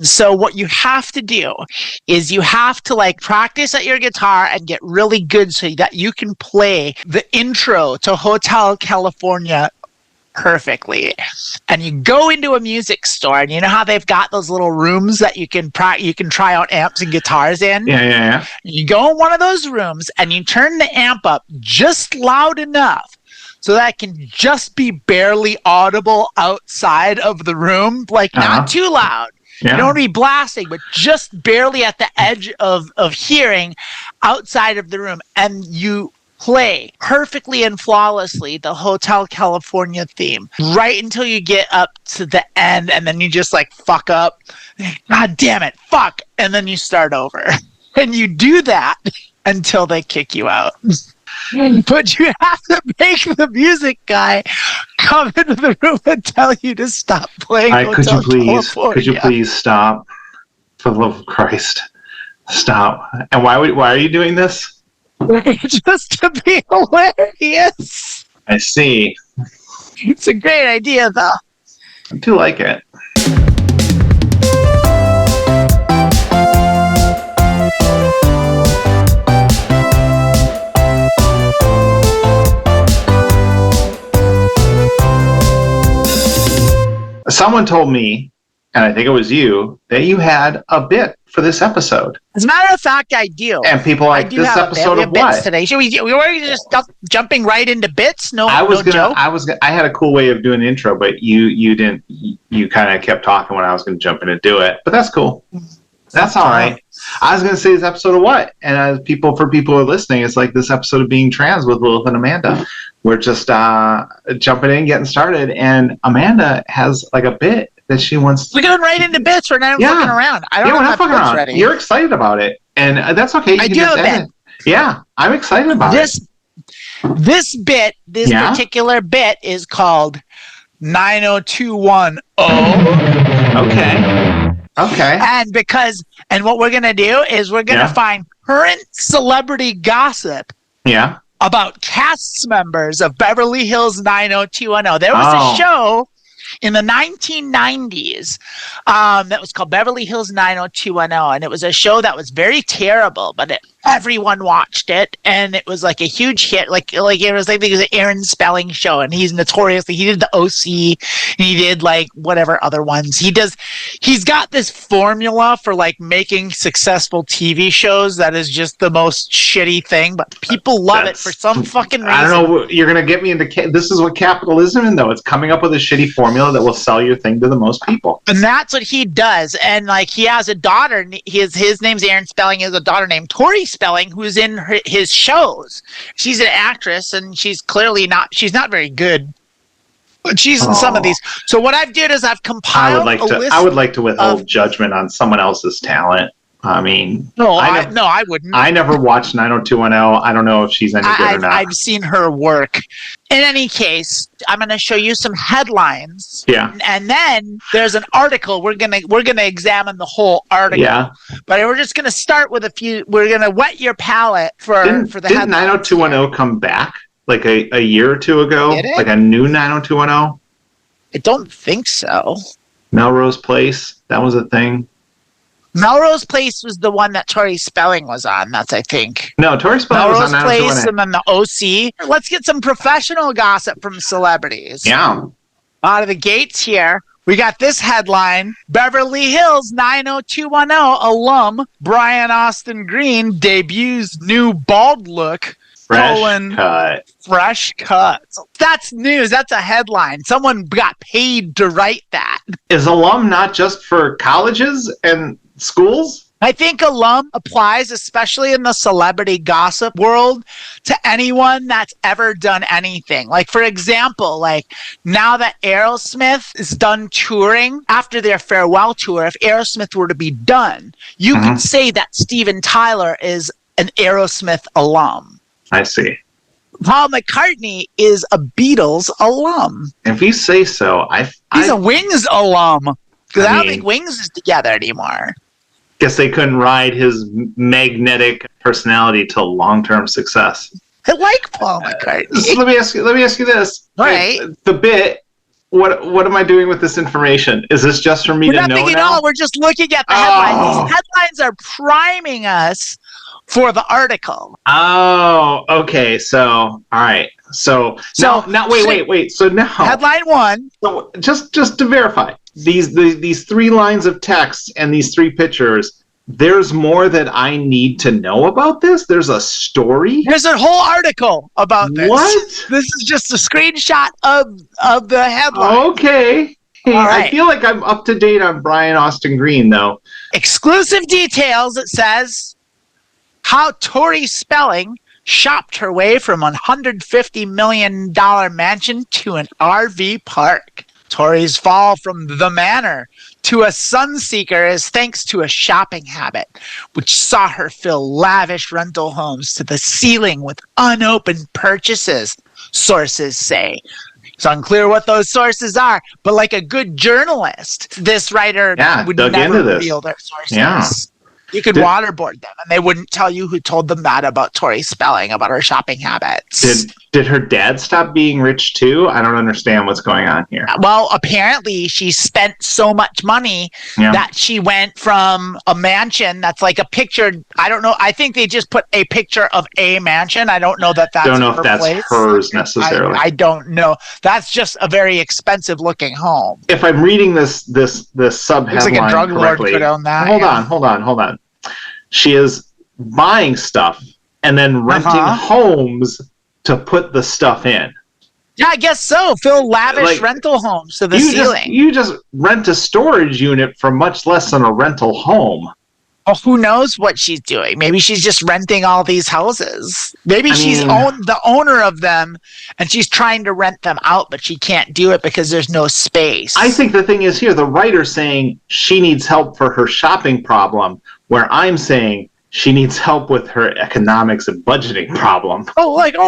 So what you have to do is you have to like practice at your guitar and get really good so that you can play the intro to Hotel California perfectly. And you go into a music store, and you know how they've got those little rooms that you can try out amps and guitars in? Yeah. You go in one of those rooms and you turn the amp up just loud enough so that it can just be barely audible outside of the room, like not too loud. Yeah. You don't want to be blasting, but just barely at the edge of hearing outside of the room. And you play perfectly and flawlessly the Hotel California theme right until you get up to the end, and then you just like fuck up. God damn it, fuck. And then you start over. And you do that until they kick you out. But you have to make the music guy come into the room and tell you to stop playing. Could you please stop? For the love of Christ, stop. And why are you doing this? Just to be hilarious. I see. It's a great idea, though. I do like it. Someone told me, and I think it was you, that you had a bit for this episode. As a matter of fact, I do. And people like, this episode of what? Today. We were just jumping right into bits. I had a cool way of doing the intro, but you didn't. You kind of kept talking when I was going to jump in and do it. But that's cool. That's all right. I was going to say this episode of what? And for people who are listening, it's like this episode of Being Trans with Lilith and Amanda. We're just jumping in, getting started, and Amanda has like a bit that she wants. We're going right into bits. We're not fucking around. I don't know if my bit's ready. You're excited about it, and that's okay. I do have a bit. Yeah, I'm excited about it. This particular bit is called 90210. Okay. And what we're going to do is we're going to find current celebrity gossip. Yeah. About cast members of Beverly Hills 90210. There was a show in the 1990s that was called Beverly Hills 90210, and it was a show that was very terrible, but everyone watched it, and it was like a huge hit. Like it was like an Aaron Spelling show, and he did the OC, and he did like whatever other ones. He's got this formula for like making successful TV shows that is just the most shitty thing, but people love it for some fucking reason. I don't know. You're gonna get me into this is what capitalism is, though. It's coming up with a shitty formula that will sell your thing to the most people. And that's what he does. And like he has a daughter. His name's Aaron Spelling. He has a daughter named Tori Spelling, who's in his shows. She's an actress, and she's not very good, but she's in some of these. So what I've did is I've compiled I would like to withhold judgment on someone else's talent. I mean, I wouldn't. I never watched 90210. I don't know if she's any good or not. I've seen her work. In any case, I'm going to show you some headlines. Yeah. And then there's an article. We're gonna examine the whole article. Yeah. But we're just going to start with a few. We're going to wet your palate for the headlines. Didn't 90210 come back like a year or two ago? Did it? Like a new 90210? I don't think so. Melrose Place. That was a thing. Melrose Place was the one that Tori Spelling was on. That's, I think. No, Tori Spelling was on Melrose Place and then the OC. Let's get some professional gossip from celebrities. Yeah. Out of the gates here, we got this headline. Beverly Hills 90210 alum Brian Austin Green debuts new bald look. Fresh cut. That's news. That's a headline. Someone got paid to write that. Is alum not just for colleges and schools? I think alum applies, especially in the celebrity gossip world, to anyone that's ever done anything. Like, for example, like now that Aerosmith is done touring, after their farewell tour, if Aerosmith were to be done, you could say that Steven Tyler is an Aerosmith alum. I see. Paul McCartney is a Beatles alum. If you say so, he's a Wings alum. Because I don't think Wings is together anymore. Guess they couldn't ride his magnetic personality to long-term success. I like Paul McCartney. Let me ask you this. All right. The bit What am I doing with this information? Is this just for me to know now? Nothing at all. We're just looking at the headlines. These headlines are priming us for the article. Oh, okay. So, all right. So now, wait. So now, headline 1. So just to verify, these 3 lines of text and these 3 pictures. There's more that I need to know about this? There's a story? There's a whole article about this. What? This is just a screenshot of the headline. Okay. Hey, right. I feel like I'm up to date on Brian Austin Green, though. Exclusive details, it says, how Tori Spelling shopped her way from a $150 million mansion to an RV park. Tori's fall from the manor to a sunseeker is thanks to a shopping habit, which saw her fill lavish rental homes to the ceiling with unopened purchases, sources say. It's unclear what those sources are, but like a good journalist, this writer would never reveal their sources. Yeah. You could waterboard them, and they wouldn't tell you who told them that about Tori Spelling, about her shopping habits. Did her dad stop being rich too? I don't understand what's going on here. Well, apparently she spent so much money that she went from a mansion that's like a picture. I don't know. I think they just put a picture of a mansion. I don't know that that's don't know if that's place. Hers necessarily. I don't know. That's just a very expensive looking home. If I'm reading this sub headline, looks like a drug lord could own that. Hold on. She is buying stuff and then renting homes to put the stuff in. Yeah, I guess so. Fill lavish rental homes to the ceiling. You just rent a storage unit for much less than a rental home. Well, who knows what she's doing? Maybe she's just renting all these houses. Maybe she's the owner of them, and she's trying to rent them out, but she can't do it because there's no space. I think the thing is here, the writer's saying she needs help for her shopping problem, where I'm saying she needs help with her economics and budgeting problem.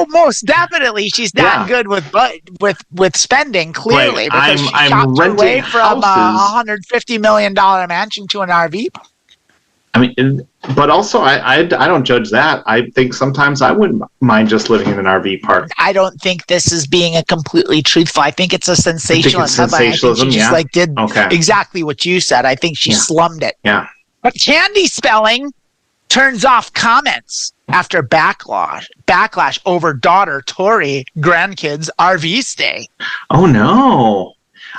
Most definitely, she's not good with spending. Clearly, because she shopped her way from a $150 million mansion to an RV. I mean, but also I don't judge that. I think sometimes I wouldn't mind just living in an RV park. I don't think this is being a completely truthful. I think it's a sensationalism. I think she just did exactly what you said. I think she slummed it. Yeah. But Candy Spelling turns off comments after backlash over daughter Tori grandkids RV stay. Oh no.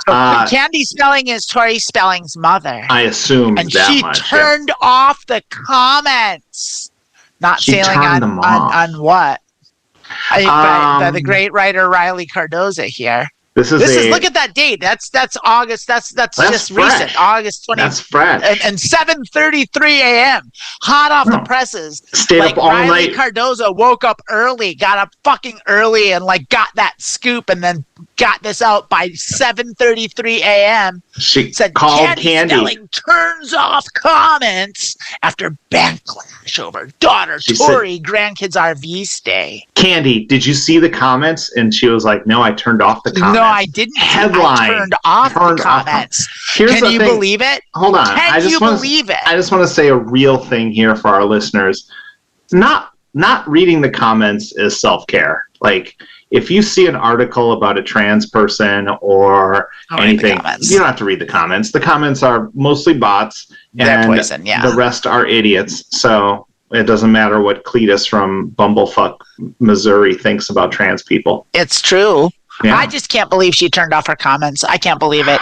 So Candy Spelling is Tori Spelling's mother. I assume and she turned off the comments. Not sailing on what? The great writer Riley Cardoza here. This is look at that date. That's August. That's just fresh. Recent. August 20th. That's fresh. And 7:33 a.m. Hot off the presses. Stayed up all Riley night. Cardoza woke up early, got up fucking early, and got that scoop, and then got this out by 7:33 a.m. She said called Candy Spelling turns off comments after backlash over daughter Tori grandkids RV stay. Candy, did you see the comments? And she was like, "No, I turned off the comments." No, I didn't. Headline. I turned off the comments. Can you believe it? Hold on. Can you believe it? I just want to say a real thing here for our listeners. Not reading the comments is self-care. Like, if you see an article about a trans person or anything, you don't have to read the comments. The comments are mostly bots, and poison, the rest are idiots. So it doesn't matter what Cletus from Bumblefuck, Missouri thinks about trans people. It's true. Yeah. I just can't believe she turned off her comments. I can't believe it.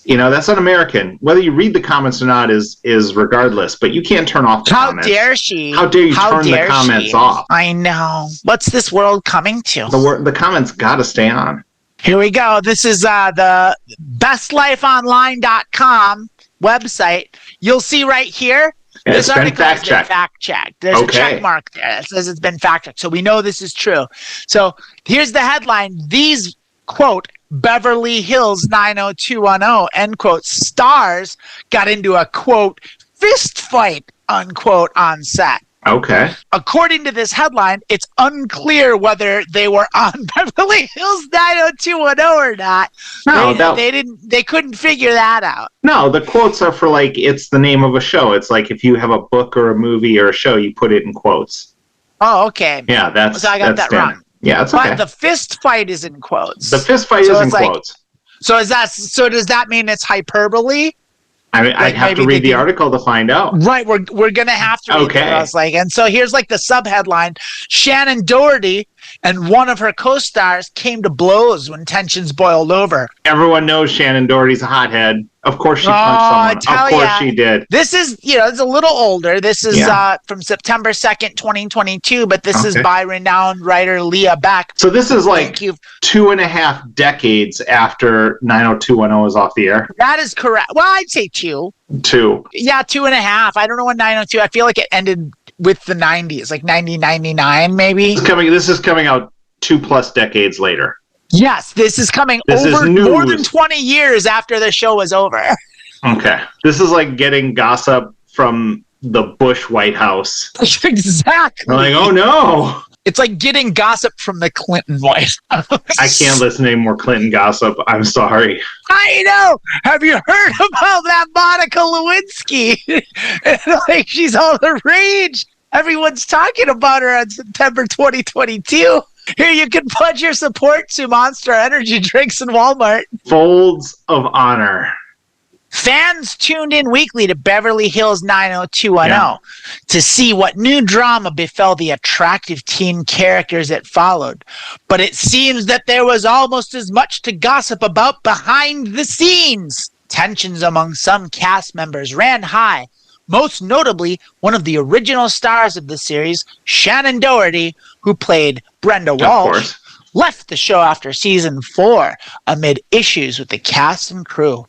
That's un-American. Whether you read the comments or not is regardless, but you can't turn off the comments. How dare she? How dare you turn the comments off? I know. What's this world coming to? The comments got to stay on. Here we go. This is the bestlifeonline.com website. You'll see right here. This article has been fact-checked. There's a check mark there that says it's been fact-checked. So we know this is true. So here's the headline. These, quote, Beverly Hills 90210, end quote, stars got into a, quote, fist fight, unquote, on set. Okay. According to this headline, it's unclear whether they were on Beverly Hills 90210 or not. No, they couldn't figure that out. No, the quotes are for it's the name of a show. It's like if you have a book or a movie or a show, you put it in quotes. Oh, okay. Yeah, so I got that wrong. Yeah, it's okay. But the fist fight is in quotes. The fist fight is in quotes. So does that mean it's hyperbole? I mean, I'd have to read the article to find out. Right, we're gonna have to read it. I was like, and so here's like the subheadline: Shannon Doherty and one of her co-stars came to blows when tensions boiled over. Everyone knows Shannon Doherty's a hothead. Of course she punched someone. Of course she did. This is, it's a little older. This is from September 2nd, 2022, but this is by renowned writer Leah Beck. So this is like 2.5 decades after 90210 is off the air. That is correct. Well, I'd say 2. 2. Yeah, 2.5. I don't know when 902. I feel like it ended with the 90s, like 1999 maybe. This is coming out 2+ decades later. Yes, this is coming more than 20 years after the show was over. Okay. This is like getting gossip from the Bush White House. Exactly. We're like, oh no. It's like getting gossip from the Clinton White House. I can't listen to any more Clinton gossip. I'm sorry. I know. Have you heard about that Monica Lewinsky? Like, she's all the rage. Everyone's talking about her on September 2022. Here, you can pledge your support to Monster Energy drinks in Walmart. Folds of honor. Fans tuned in weekly to Beverly Hills 90210 to see what new drama befell the attractive teen characters it followed. But it seems that there was almost as much to gossip about behind the scenes. Tensions among some cast members ran high. Most notably, one of the original stars of the series, Shannon Doherty, who played Brenda Walsh, left the show after season 4 amid issues with the cast and crew.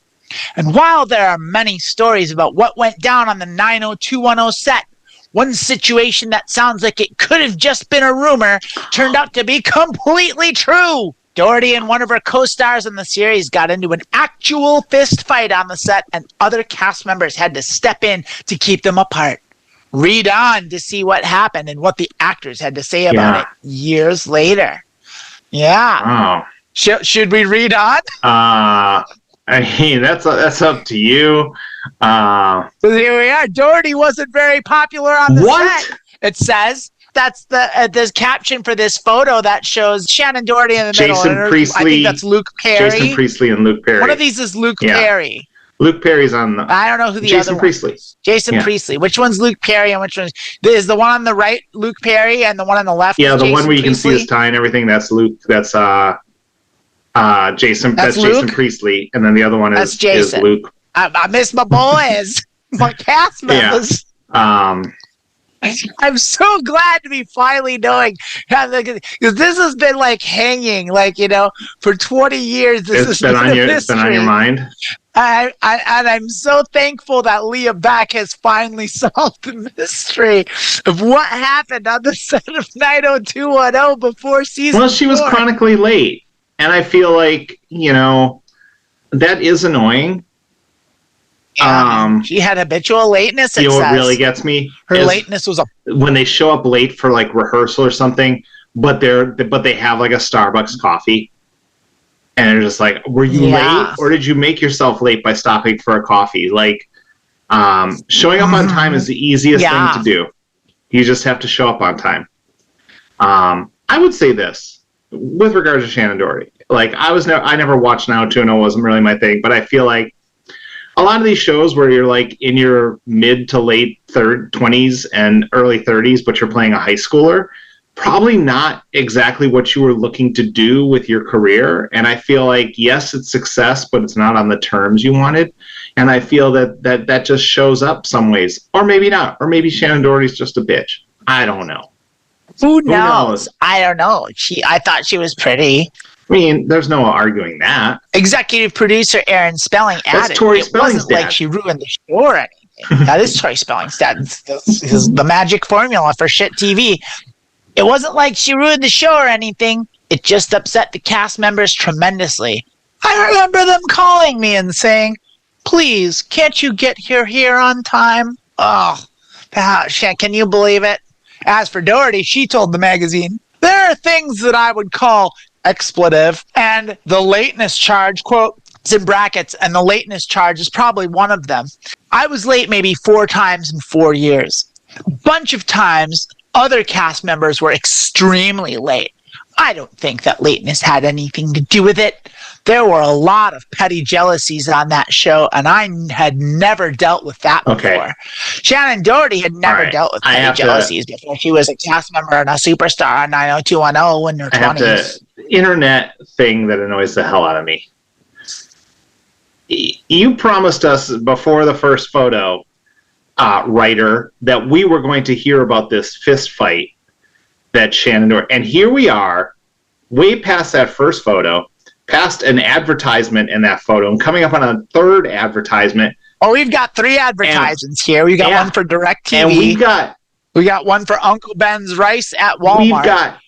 And while there are many stories about what went down on the 90210 set, one situation that sounds like it could have just been a rumor turned out to be completely true. Doherty and one of her co-stars in the series got into an actual fist fight on the set, and other cast members had to step in to keep them apart. Read on to see what happened and what the actors had to say about it years later. Yeah. Oh. Should we read on? I mean, that's up to you. So here we are. Doherty wasn't very popular on the set. It says. That's the caption for this photo that shows Shannon Doherty in the middle. Jason Priestley. I think that's Luke Perry. Jason Priestley and Luke Perry. One of these is Luke Perry. Luke Perry's on the... I don't know who the Jason other Priestley. one is. Jason Priestley. Which one's Luke Perry and which one is the one on the right Luke Perry and the one on the left? Yeah, is the Jason one where you can Priestley? see his tie and everything. That's Luke. That's Jason. That's Jason Priestley, and then the other one is Luke. I miss my boys, my cast members. Yeah. I'm so glad to be finally knowing, because this has been like hanging, for 20 years. It's been on your mind. And I'm so thankful that Leah Beck has finally solved the mystery of what happened on the set of 90210 before season 4. Well, she was chronically late, and I feel like, that is annoying. She had habitual lateness. You know what really gets me? Her lateness was when they show up late for like rehearsal or something, but they have like a Starbucks coffee, and they're just like, "Were you late, or did you make yourself late by stopping for a coffee?" Like, showing up on time is the easiest thing to do. You just have to show up on time. I would say this with regards to Shannon Doherty. Like, I never watched 90210, wasn't really my thing, but I feel like a lot of these shows where you're like in your mid to late 20s and early 30s, but you're playing a high schooler, probably not exactly what you were looking to do with your career. And I feel like, yes, it's success, but it's not on the terms you wanted. And I feel that just shows up some ways, or maybe not, or maybe Shannon Doherty's just a bitch. I don't know. Who knows? I don't know. I thought she was pretty. I mean, there's no arguing that. Executive producer Aaron Spelling added, it wasn't like she ruined the show or anything. That is Tori Spelling's dad. This is the magic formula for shit TV. It wasn't like she ruined the show or anything. It just upset the cast members tremendously. I remember them calling me and saying, "Please, can't you get here on time?" Oh, can you believe it? As for Doherty, she told the magazine, "There are things that I would call expletive, and the lateness charge," quote, it's in brackets, "and the lateness charge is probably one of them. I was late maybe 4 times in 4 years. A bunch of times, other cast members were extremely late. I don't think that lateness had anything to do with it. There were a lot of petty jealousies on that show, and I had never dealt with that before. Shannon Doherty had never dealt with petty jealousies before. She was a cast member and a superstar on 90210 in her 20s. Internet thing that annoys the hell out of me. You promised us before the first photo, writer, that we were going to hear about this fist fight that Shannon Doherty, and here we are, way past that first photo, past an advertisement in that photo, and coming up on a third advertisement. Oh, we've got 3 advertisements here. We got one for DirecTV. And we got one for Uncle Ben's Rice at Walmart. We've got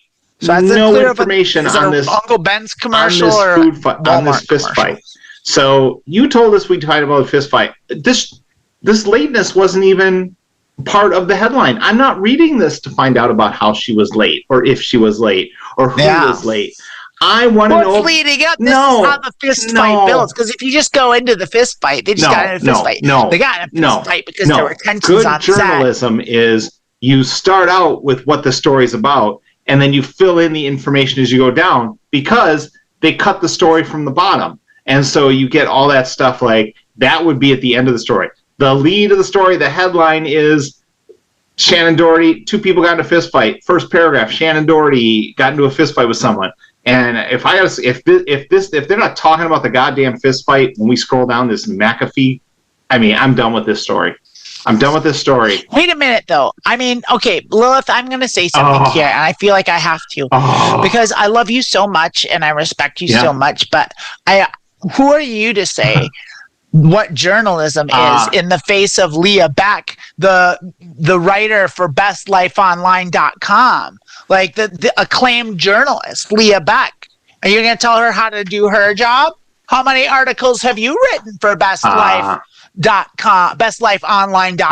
no information on this Uncle Ben's commercial on this fist fight. So you told us we'd fight about a fist fight. This lateness wasn't even part of the headline. I'm not reading this to find out about how she was late, or if she was late, or who was late. I want to know. What's leading up? This is how the fist fight builds. Because if you just go into the fist fight, they just got into a fist fight. They got in a fist fight because there were tensions on set. Good journalism is you start out with what the story's about, and then you fill in the information as you go down, because they cut the story from the bottom. And so you get all that stuff like that would be at the end of the story. The lead of the story, the headline is Shannon Doherty, 2 people got into a fist fight. First paragraph, Shannon Doherty got into a fist fight with someone. And if they're not talking about the goddamn fist fight when we scroll down this McAfee, I mean, I'm done with this story. Wait a minute, though. I mean, okay, Lilith, I'm going to say something here, and I feel like I have to, because I love you so much and I respect you so much. But who are you to say what journalism is in the face of Leah Beck, the writer for BestLifeOnline.com, like the acclaimed journalist, Leah Beck? Are you going to tell her how to do her job? How many articles have you written for BestLifeOnline.com?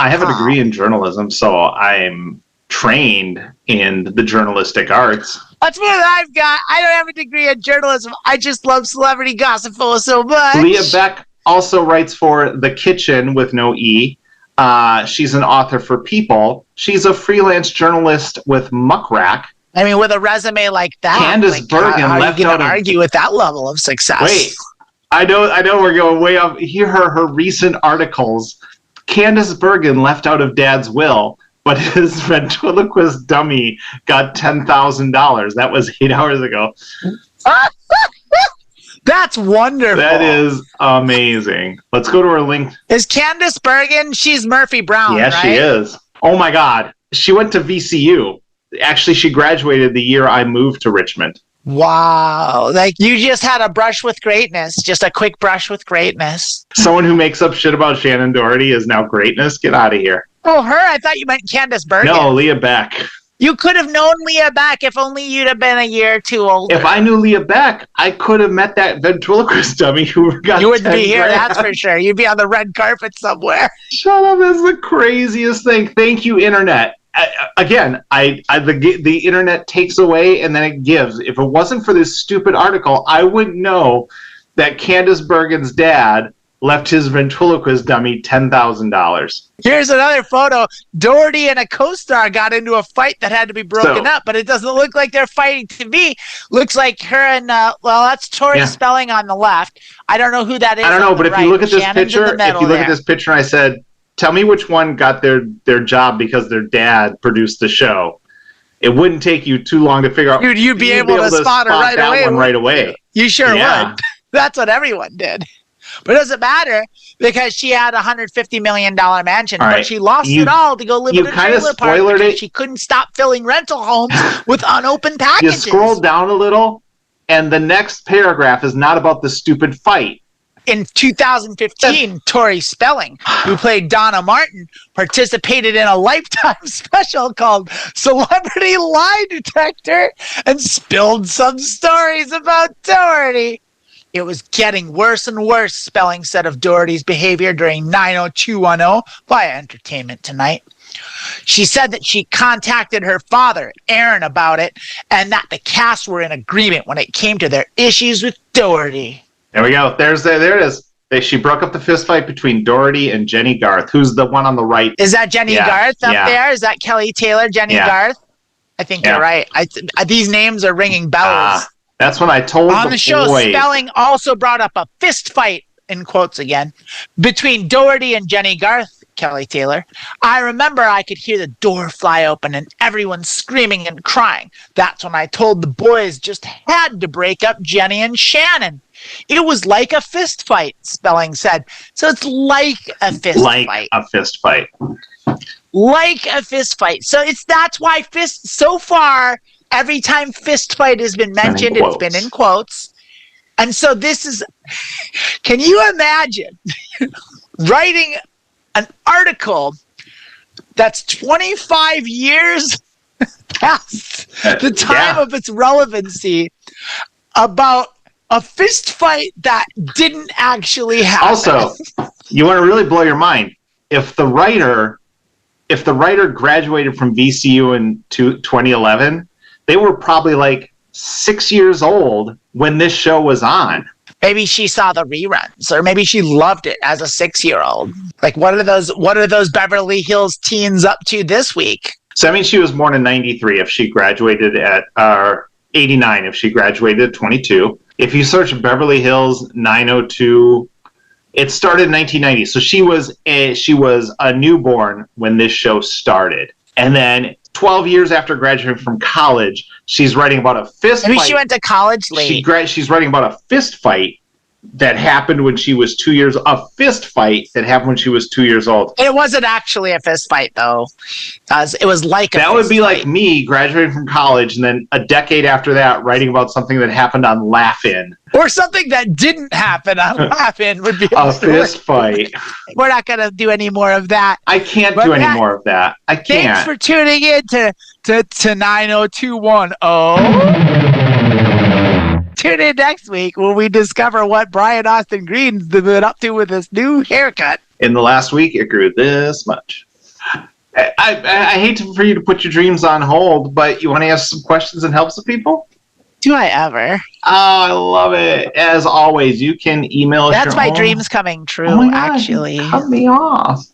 I have a degree in journalism, so I'm trained in the journalistic arts. That's what I've got. I don't have a degree in journalism. I just love celebrity gossip so much. Leah Beck also writes for The Kitchen with no E. She's an author for People. She's a freelance journalist with Muckrack. I mean, with a resume like that, Candace Bergen how are you going to argue with that level of success? Wait, I know we're going way up. Here are her recent articles. Candace Bergen left out of Dad's will, but his ventriloquist dummy got $10,000. That was 8 hours ago. That's wonderful. That is amazing. Let's go to her link. Is Candace Bergen? She's Murphy Brown, right? She is. Oh my God. She went to VCU. Actually, she graduated the year I moved to Richmond. Wow. Like, you just had a brush with greatness. Just a quick brush with greatness. Someone who makes up shit about Shannon Doherty is now greatness? Get out of here. Oh, her? I thought you meant Candace Bergen. No, Leah Beck. You could have known Leah Beck if only you'd have been a year or 2 older. If I knew Leah Beck, I could have met that ventriloquist dummy who got. You wouldn't be here, that's for sure. You'd be on the red carpet somewhere. Shut up! That's the craziest thing. Thank you, internet. The internet takes away and then it gives. If it wasn't for this stupid article, I wouldn't know that Candace Bergen's dad left his ventriloquist dummy $10,000. Here's another photo. Doherty and a co-star got into a fight that had to be broken up, but it doesn't look like they're fighting to me. Looks like her and, that's Tori Spelling on the left. I don't know who that is. I don't know, but if you look at this picture, and I said, tell me which one got their job because their dad produced the show, it wouldn't take you too long to figure out. Dude, you'd be able to spot her right away. You sure would. That's what everyone did. But it doesn't matter because she had a $150 million mansion, but she lost it all to go live in a trailer park because she couldn't stop filling rental homes with unopened packages. You scroll down a little, and the next paragraph is not about the stupid fight. In 2015, Tori Spelling, who played Donna Martin, participated in a Lifetime special called Celebrity Lie Detector and spilled some stories about Doherty. It was getting worse and worse, Spelling said of Doherty's behavior during 90210 via Entertainment Tonight. She said that she contacted her father, Aaron, about it, and that the cast were in agreement when it came to their issues with Doherty. There we go. There it is. She broke up the fist fight between Doherty and Jenny Garth, who's the one on the right. Is that Jenny Garth up there? Is that Kelly Taylor, Jenny Garth? I think you're right. These names are ringing bells. That's when I told on the show. Spelling also brought up a fist fight, in quotes again, between Doherty and Jenny Garth, Kelly Taylor. I remember I could hear the door fly open and everyone screaming and crying. That's when I told the boys just had to break up Jenny and Shannon. It was like a fist fight, Spelling said. So it's like a fist fight. Like a fist fight. Like a fist fight. So that's why so far, every time fist fight has been mentioned, it's been in quotes. And so this is, can you imagine writing an article that's 25 years past the time of its relevancy about a fist fight that didn't actually happen? Also, you want to really blow your mind. If the writer graduated from VCU in 2011, they were probably like 6 years old when this show was on. Maybe she saw the reruns, or maybe she loved it as a 6-year-old. Like, what are those Beverly Hills teens up to this week? So I mean, she was born in '93. If she graduated at '89, if she graduated at 22. If you search Beverly Hills 902, it started in 1990. So she was a newborn when this show started, and then 12 years after graduating from college, she's writing about a fist fight. Maybe she went to college late. She's writing about a fist fight that happened when she was 2 years. A fist fight that happened when she was 2 years old. It wasn't actually a fist fight, though. It was like that would be like me graduating from college and then a decade after that writing about something that happened on Laugh-In. Or something that didn't happen on Laugh-In would be a fist fight. We're not going to do any more of that. I can't do any more of that. I can't. Thanks for tuning in to 90210. Tune in next week when we discover what Brian Austin Green's been up to with his new haircut. In the last week, it grew this much. I hate for you to put your dreams on hold, but you want to ask some questions and help some people? Do I ever? Oh, I love it. As always, you can email us. That's my dreams coming true, actually. Cut me off.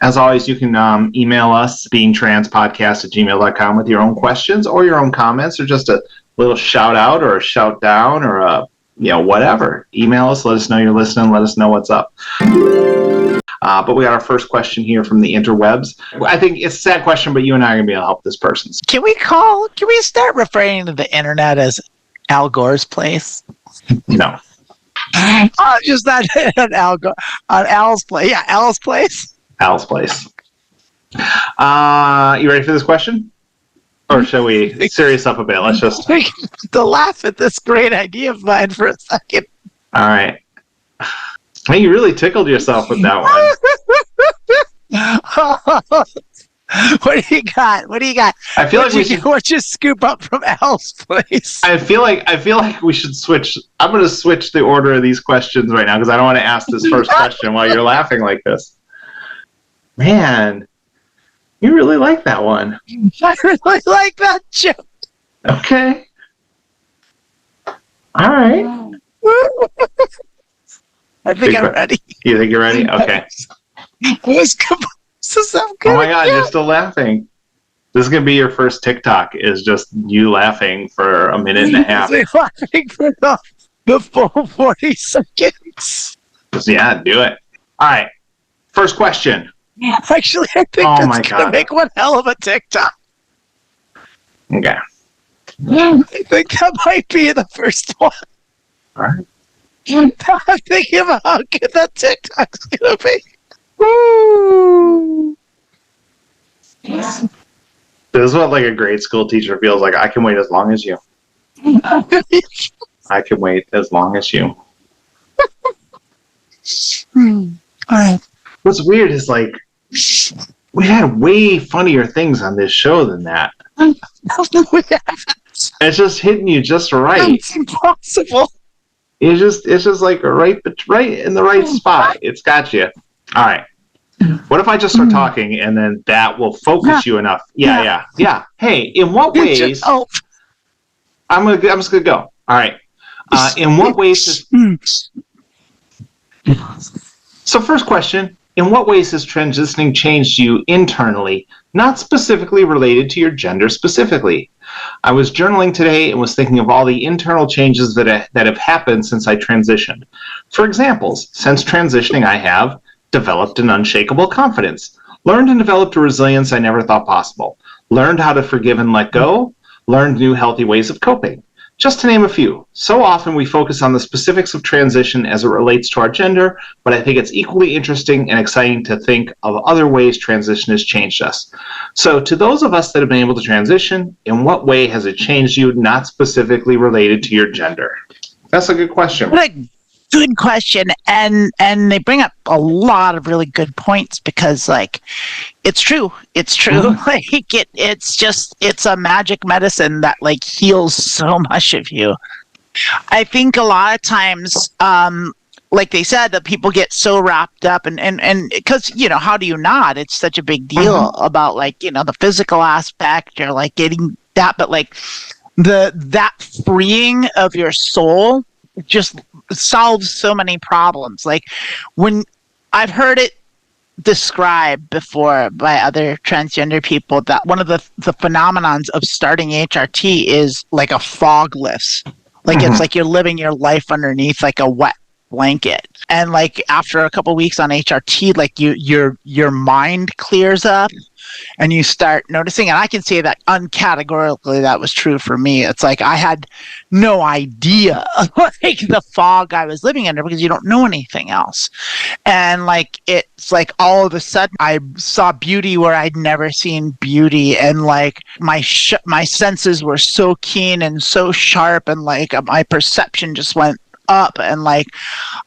As always, you can email us, BeingTransPodcast@gmail.com, with your own questions or your own comments, or just a little shout out or a shout down or a whatever. Email us, let us know you're listening, let us know what's up. But we got our first question here from the interwebs. I think it's a sad question, but you and I are going to be able to help this person. Can we start referring to the internet as Al Gore's place? No. Just not on Al's place. Yeah, Al's place. Al's place. You ready for this question? Or shall we serious up a bit? Let's just to laugh at this great idea of mine for a second. All right. Hey, you really tickled yourself with that one. What do you got? I feel like what'd you scoop up from Al's place? I feel like we should switch. I'm going to switch the order of these questions right now because I don't want to ask this first question while you're laughing like this. Man, you really like that one. I really like that joke. Okay. All right. I think I'm ready. You think you're ready? Okay. This is so good. Oh my God, you're still laughing. This is going to be your first TikTok, is just you laughing for a minute and a half. Laughing for the full 40 seconds. Yeah, do it. All right. First question. Actually, I think that's going to make one hell of a TikTok. Okay. I think that might be the first one. All right. I'm thinking about how good that TikTok's going to be. Woo! This is what like a grade school teacher feels like. I can wait as long as you. I can wait as long as you. All right. What's weird is like we had way funnier things on this show than that. We haven't. It's just hitting you just right. It's impossible. It's just like right in the right spot. It's got you. All right. What if I just start talking and then that will focus you enough? Yeah. Hey, in what ways? I'm just gonna go. All right. In what ways? So first question: in what ways has transitioning changed you internally, not specifically related to your gender specifically? I was journaling today and was thinking of all the internal changes that have happened since I transitioned. For examples, since transitioning, I have developed an unshakable confidence, learned and developed a resilience I never thought possible, learned how to forgive and let go, learned new healthy ways of coping. Just to name a few. So often we focus on the specifics of transition as it relates to our gender, but I think it's equally interesting and exciting to think of other ways transition has changed us. So to those of us that have been able to transition, in what way has it changed you, not specifically related to your gender? That's a good question. Good question, and they bring up a lot of really good points because, like, it's true. Like, it's a magic medicine that like heals so much of you. I think a lot of times, like they said, that people get so wrapped up and because how do you not? It's such a big deal about like the physical aspect or like getting that, but like that freeing of your soul just solves so many problems. Like when I've heard it described before by other transgender people that one of the phenomenons of starting HRT is like a fog lifts. Like it's like you're living your life underneath like a wet blanket. And like after a couple of weeks on HRT, like your mind clears up and you start noticing, and I can say that uncategorically that was true for me. It's like I had no idea like the fog I was living under because you don't know anything else. And like it's like all of a sudden I saw beauty where I'd never seen beauty, and like my senses were so keen and so sharp, and like my perception just went up, and like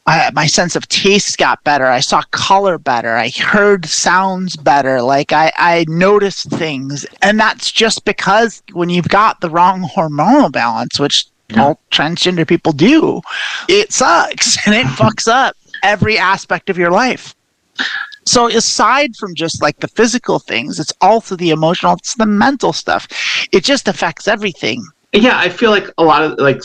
my sense of taste got better. I saw color better. I heard sounds better. Like I noticed things, and that's just because when you've got the wrong hormonal balance, which all transgender people do, it sucks and it fucks up every aspect of your life. So aside from just like the physical things, it's also the emotional, it's the mental stuff. It just affects everything. Yeah, I feel like a lot of like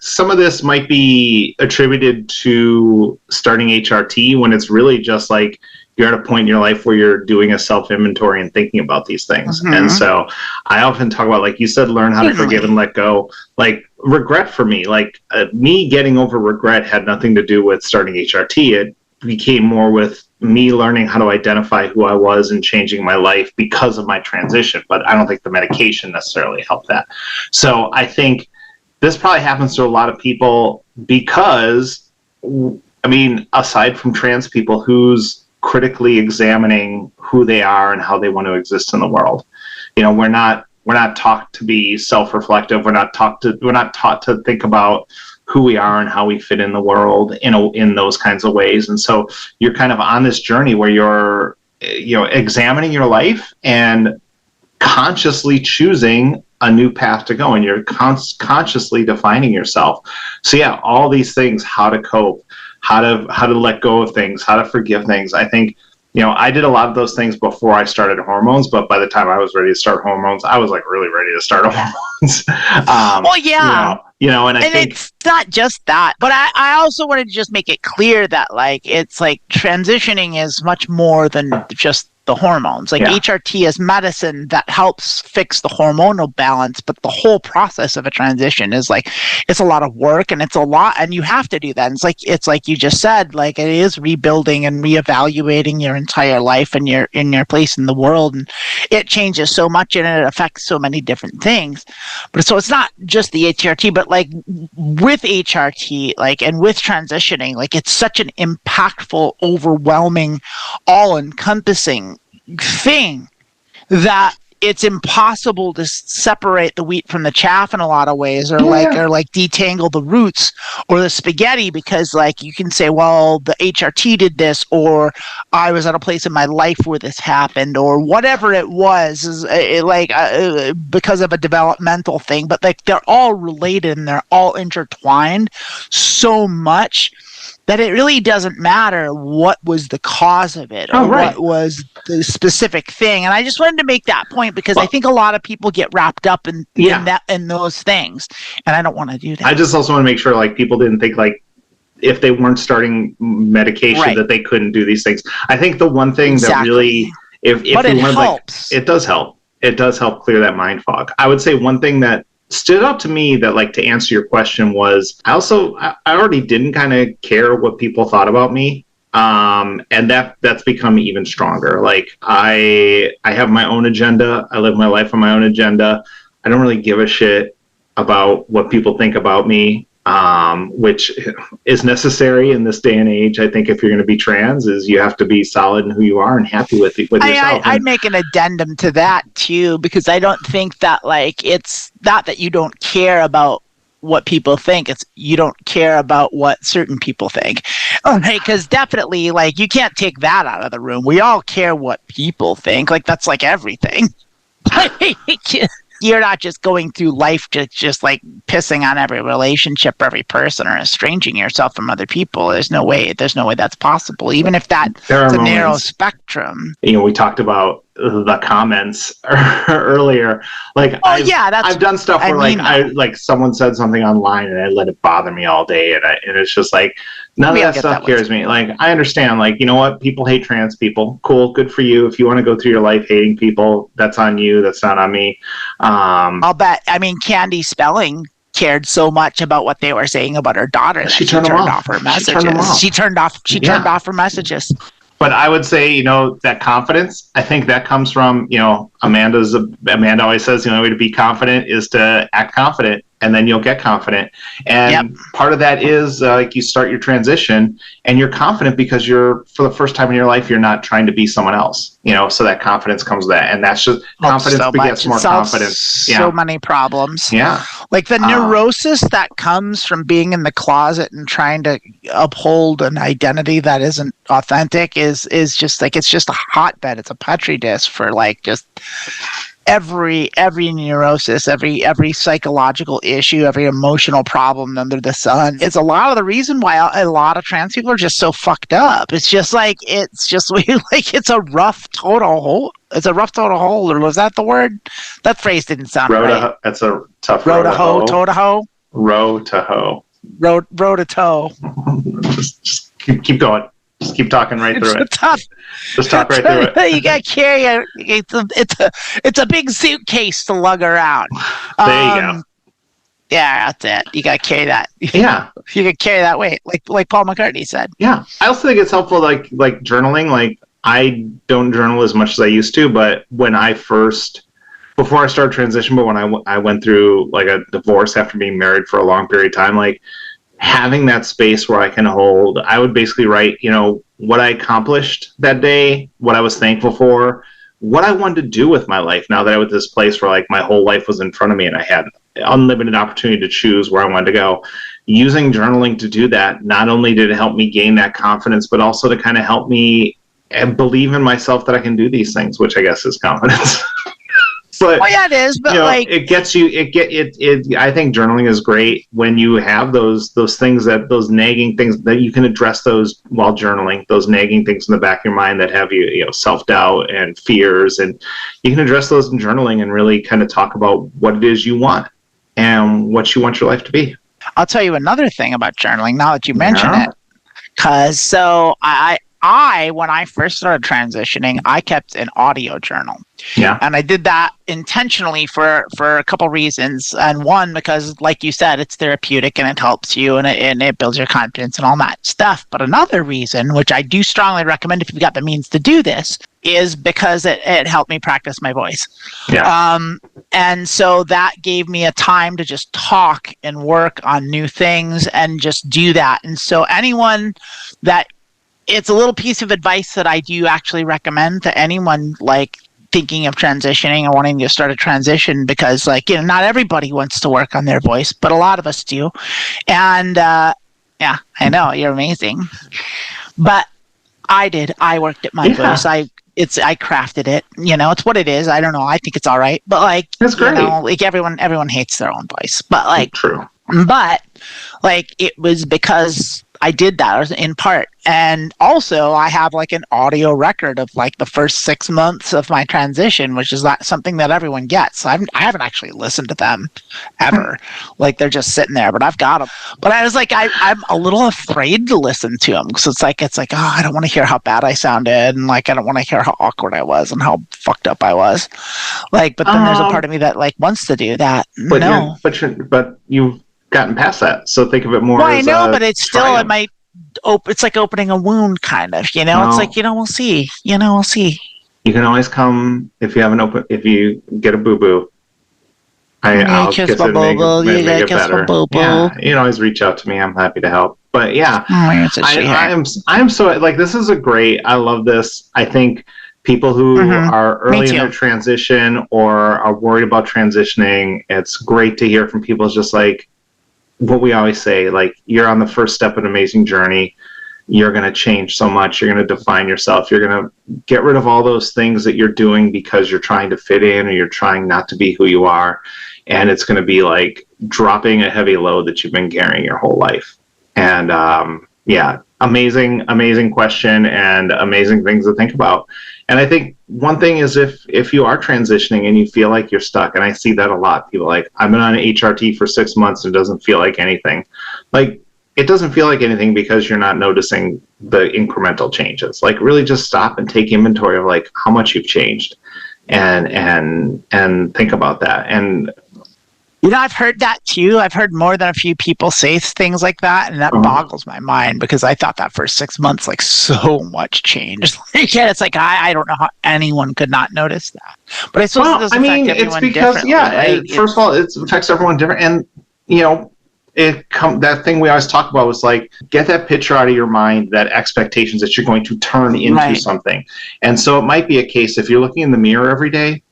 some of this might be attributed to starting HRT when it's really just like you're at a point in your life where you're doing a self-inventory and thinking about these things. And so I often talk about, like you said, learn how to forgive and let go. Like regret for me, like me getting over regret had nothing to do with starting HRT. It became more with me learning how to identify who I was and changing my life because of my transition. But I don't think the medication necessarily helped that. So I think this probably happens to a lot of people because, I mean, aside from trans people, who's critically examining who they are and how they want to exist in the world. We're not taught to be self-reflective. We're not taught to think about who we are and how we fit in the world in those kinds of ways. And so you're kind of on this journey where you're examining your life and consciously choosing a new path to go, and you're consciously defining yourself. So yeah, all these things, how to cope, how to let go of things, how to forgive things. I think I did a lot of those things before I started hormones, but by the time I was ready to start hormones, I was like really ready to start hormones. Well, yeah. And I think it's not just that, but I also wanted to just make it clear that like it's like transitioning is much more than just the hormones. Like HRT is medicine that helps fix the hormonal balance, but the whole process of a transition is like it's a lot of work, and it's a lot, and you have to do that. And it's like you just said, like it is rebuilding and reevaluating your entire life and your place in the world, and it changes so much and it affects so many different things. But so it's not just the HRT, but like with HRT, like and with transitioning, like it's such an impactful, overwhelming, all-encompassing thing that it's impossible to separate the wheat from the chaff in a lot of ways, or detangle the roots or the spaghetti, because like you can say, well, the HRT did this, or I was at a place in my life where this happened, or whatever it was, because of a developmental thing, but like they're all related and they're all intertwined so much that it really doesn't matter what was the cause of it or what was the specific thing. And I just wanted to make that point because I think a lot of people get wrapped up in those things, and I don't want to do that. I just also want to make sure like people didn't think like if they weren't starting medication that they couldn't do these things. I think the one thing that really, if but it helps. Like, it does help. It does help clear that mind fog. I would say one thing that stood out to me that, like, to answer your question was, I already didn't kind of care what people thought about me. And that's become even stronger. Like, I have my own agenda. I live my life on my own agenda. I don't really give a shit about what people think about me, which is necessary in this day and age. I think if you're going to be trans, is you have to be solid in who you are and happy with yourself. I'd make an addendum to that too, because I don't think that, like, it's not that you don't care about what people think, it's you don't care about what certain people think. Okay, because definitely, like, you can't take that out of the room. We all care what people think. Like, that's like everything. You're not just going through life just like pissing on every relationship, every person, or estranging yourself from other people. There's no way that's possible, even if that's a narrow spectrum. You know, we talked about the comments earlier. Like, I've done stuff where someone said something online and I let it bother me all day, and it's just like, none of that stuff scares me. Like, I understand, like, you know what, people hate trans people. Cool, good for you. If you want to go through your life hating people, that's on you. That's not on me. I'll bet. I mean, Candy Spelling cared so much about what they were saying about her daughter that she turned off her messages. She turned off her messages. But I would say, you know, that confidence, I think that comes from, you know, Amanda always says the only way to be confident is to act confident, and then you'll get confident. And part of that is like, you start your transition and you're confident because for the first time in your life, you're not trying to be someone else, you know, so that confidence comes with that. And that's just confidence begets more confidence. So many problems. Yeah. Like the neurosis that comes from being in the closet and trying to uphold an identity that isn't authentic is just like, it's just a hotbed. It's a petri dish for, like, just every neurosis, every psychological issue, every emotional problem under the sun. It's a lot of the reason why a lot of trans people are just so fucked up. It's just like, it's a rough total hole. It's a rough total hole, or was that the word? That phrase didn't sound right. That's a tough road to hoe. Toe to hoe. Row to hoe. Road to toe. Just keep going. Just keep talking right through it. Just talk right through it. You got to carry it's a big suitcase to lug around. There you go. Yeah, that's it. You got to carry that. Yeah. You can carry that weight, like Paul McCartney said. Yeah. I also think it's helpful, like journaling. Like, I don't journal as much as I used to, but before I started transition, but when I went through, like, a divorce after being married for a long period of time, like, having that space where I can hold, I would basically write, you know, what I accomplished that day, what I was thankful for, what I wanted to do with my life now that I was at this place where, like, my whole life was in front of me and I had unlimited opportunity to choose where I wanted to go. Using journaling to do that, not only did it help me gain that confidence, but also to kind of help me believe in myself that I can do these things, which I guess is confidence. But, well, yeah, it is, but, you know, like, it gets you. I think journaling is great when you have those things, those nagging things that you can address those while journaling. Those nagging things in the back of your mind that have you, you know, self-doubt and fears, and you can address those in journaling and really kind of talk about what it is you want and what you want your life to be. I'll tell you another thing about journaling now that you mention it, because I when I first started transitioning, I kept an audio journal. Yeah. And I did that intentionally for a couple reasons. And one, because, like you said, it's therapeutic and it helps you and it builds your confidence and all that stuff. But another reason, which I do strongly recommend if you've got the means to do this, is because it helped me practice my voice. Yeah. And so that gave me a time to just talk and work on new things and just do that. And so it's a little piece of advice that I do actually recommend to anyone, like, thinking of transitioning or wanting to start a transition, because, like, you know, not everybody wants to work on their voice, but a lot of us do. And yeah, I know, you're amazing. But I did. I worked at my voice. I crafted it. You know, it's what it is. I don't know. I think it's all right. But, like, that's great. You know, like, everyone hates their own voice. But, like, true. But, like, it was because I did that in part. And also I have like an audio record of like the first 6 months of my transition, which is not something that everyone gets. I haven't actually listened to them ever. Like they're just sitting there, but I've got them. But I was like, I'm a little afraid to listen to them because it's like, oh, I don't want to hear how bad I sounded. And like, I don't want to hear how awkward I was and how fucked up I was. Like, but then there's a part of me that like wants to do that. But you've gotten past that. So think of it more as I know, but it's still, it might, it's like opening a wound kind of, it's like, we'll see, we'll see. You can always come if you get a boo-boo. I'll kiss it and make it better. Yeah, you can always reach out to me. I'm happy to help. But yeah, I'm so like, this is I love this. I think people who are early in their transition or are worried about transitioning, it's great to hear from people. It's just like what we always say, like, you're on the first step of an amazing journey. You're going to change so much. You're going to define yourself. You're going to get rid of all those things that you're doing because you're trying to fit in or you're trying not to be who you are. And it's going to be like dropping a heavy load that you've been carrying your whole life. And amazing question and amazing things to think about. And I think one thing is if you are transitioning and you feel like you're stuck, and I see that a lot, people like, I've been on HRT for 6 months and it doesn't feel like anything. Like, it doesn't feel like anything because you're not noticing the incremental changes. Like, really just stop and take inventory of like how much you've changed and think about that. And I've heard that too. I've heard more than a few people say things like that, and that boggles my mind because I thought that for 6 months, like, so much changed. Yeah, it's like I don't know how anyone could not notice that. But I suppose it doesn't affect everyone differently. Right? First of all, it affects everyone different, and that thing we always talk about was like, get that picture out of your mind, that expectations that you're going to turn into something. And so it might be a case if you're looking in the mirror every day.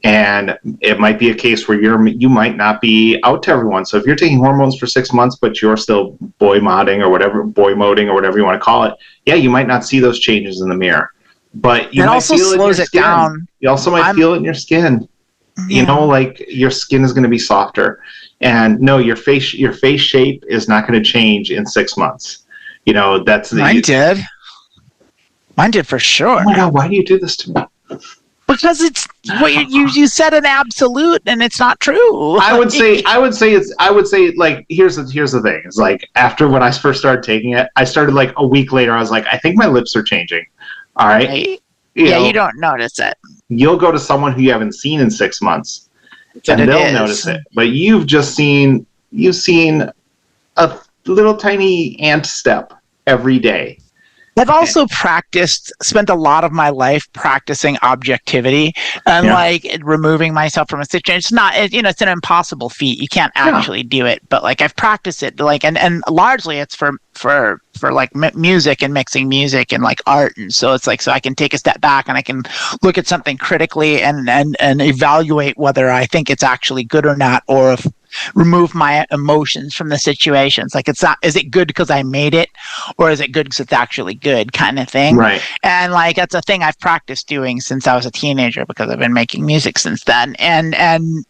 And it might be a case where you might not be out to everyone. So if you're taking hormones for 6 months, but you're still boy moding or whatever you want to call it, you might not see those changes in the mirror. But you might also feel slows it down. You also might feel it in your skin. Yeah. Like your skin is going to be softer. And no, your face shape is not going to change in 6 months. That's Mine did. Mine did for sure. Oh my God, why do you do this to me? Because it's what you said an absolute and it's not true. I would say like here's the thing. It's like after when I first started taking it, I started like a week later, I was like, I think my lips are changing. All right. You don't notice it. You'll go to someone who you haven't seen in 6 months and they'll notice it. But you've seen a little tiny ant step every day. I've also spent a lot of my life practicing objectivity and like removing myself from a situation. It's not, it's an impossible feat. You can't actually do it, but like I've practiced it, like, and largely it's for like music and mixing music and like art. And so it's like, so I can take a step back and I can look at something critically and evaluate whether I think it's actually good or not, or if remove my emotions from the situation. It's like, is it good because I made it, or is it good because it's actually good, kind of thing. Right. And like, that's a thing I've practiced doing since I was a teenager because I've been making music since then. And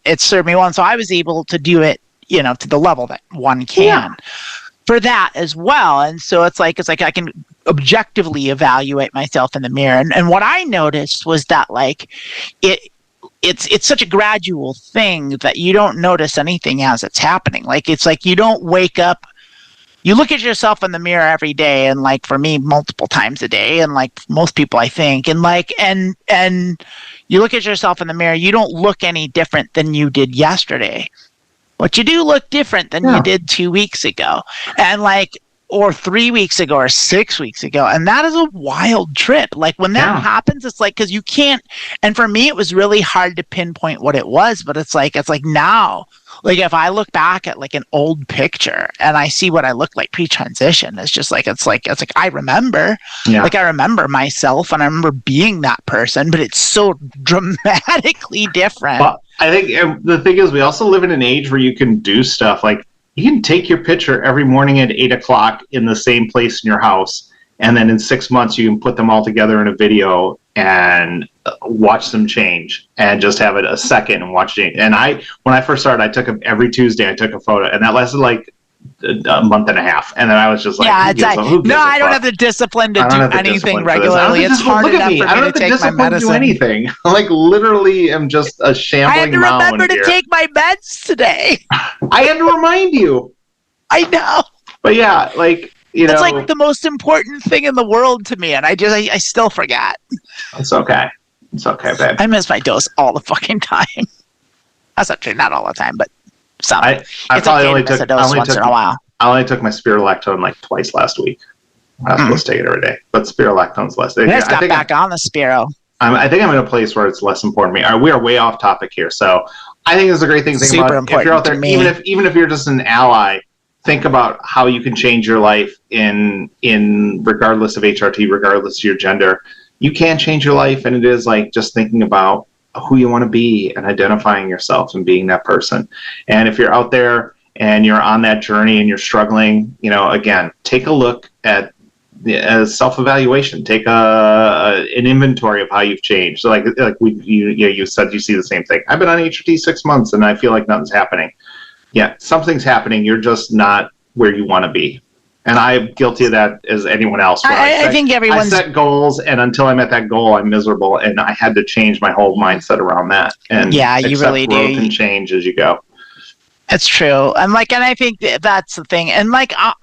it served me well. And so I was able to do it, to the level that one can for that as well. And so it's like I can objectively evaluate myself in the mirror. And what I noticed was that like it's such a gradual thing that you don't notice anything as it's happening. Like, it's like you don't wake up, you look at yourself in the mirror every day, and like for me, multiple times a day, and like most people, I think, and like, and you look at yourself in the mirror, you don't look any different than you did yesterday. But you do look different than you did 2 weeks ago. And like, or 3 weeks ago or 6 weeks ago. And that is a wild trip. Like when that happens, it's like, cause you can't, and for me, it was really hard to pinpoint what it was, but it's like now, like if I look back at like an old picture and I see what I looked like pre-transition, it's like, I remember, like I remember myself and I remember being that person, but it's so dramatically different. Well, I think the thing is we also live in an age where you can do stuff like, you can take your picture every morning at 8:00 in the same place in your house. And then in 6 months, you can put them all together in a video and watch them change and just have it a second and watch it. And when I first started, I took them every Tuesday. I took a photo, and that lasted like a month and a half, and then I was just like, I don't have the discipline to do anything regularly. It's hard enough for me to take my medicine. Do anything. Like literally, am just a shambling mound. I had to remember to take my meds today. I had to remind you. I know. But yeah, like it's like the most important thing in the world to me, and I still forget. It's okay. It's okay, babe. I miss my dose all the fucking time. That's not true, not all the time, but some. I probably only took a dose once in a while. I only took my spirulactone like twice last week. I was supposed to take it every day, but spirulactone's less. I just got back on the Spiro. I think I'm in a place where it's less important to me. We are way off topic here, so I think it's a great thing to think about. If you're out there, even if you're just an ally, think about how you can change your life in regardless of HRT, regardless of your gender. You can change your life, and it is like just thinking about who you want to be and identifying yourself and being that person. And if you're out there and you're on that journey and you're struggling, again, take a look at the self-evaluation. Take an inventory of how you've changed. So you said you see the same thing. I've been on HRT 6 months and I feel like nothing's happening. Yeah, something's happening. You're just not where you want to be. And I'm guilty of that as anyone else. I think I set goals, and until I'm at that goal, I'm miserable. And I had to change my whole mindset around that. And you really do. Growth and change as you go. It's true. And I think that's the thing. And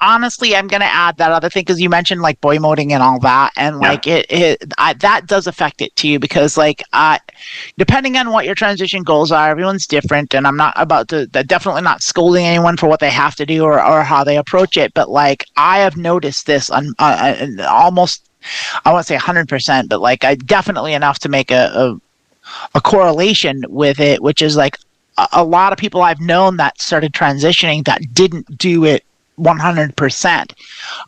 honestly, I'm going to add that other thing, because you mentioned boy moding and all that. And that does affect it too, because depending on what your transition goals are, everyone's different. And I'm not about to, definitely not scolding anyone for what they have to do or how they approach it. But I have noticed this on almost, I won't say 100%, but I definitely enough to make a correlation with it, which is a lot of people I've known that started transitioning that didn't do it 100%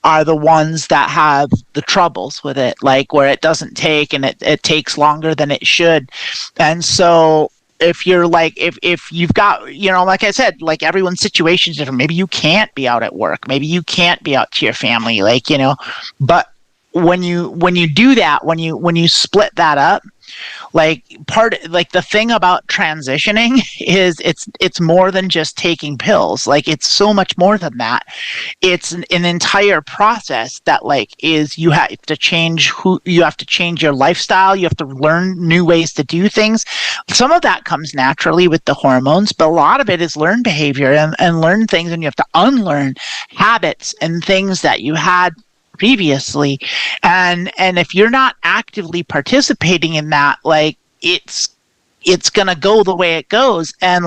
are the ones that have the troubles with it, where it doesn't take and it takes longer than it should. And so if you're if you've got, like I said, everyone's situation is different. Maybe you can't be out at work. Maybe you can't be out to your family, but when you do that, when you split that up, the thing about transitioning is it's more than just taking pills. It's so much more than that. It's an entire process that is you have to change you have to change your lifestyle. You have to learn new ways to do things. Some of that comes naturally with the hormones, but a lot of it is learned behavior and learn things, and you have to unlearn habits and things that you had previously, and if you're not actively participating in that, it's gonna go the way it goes. And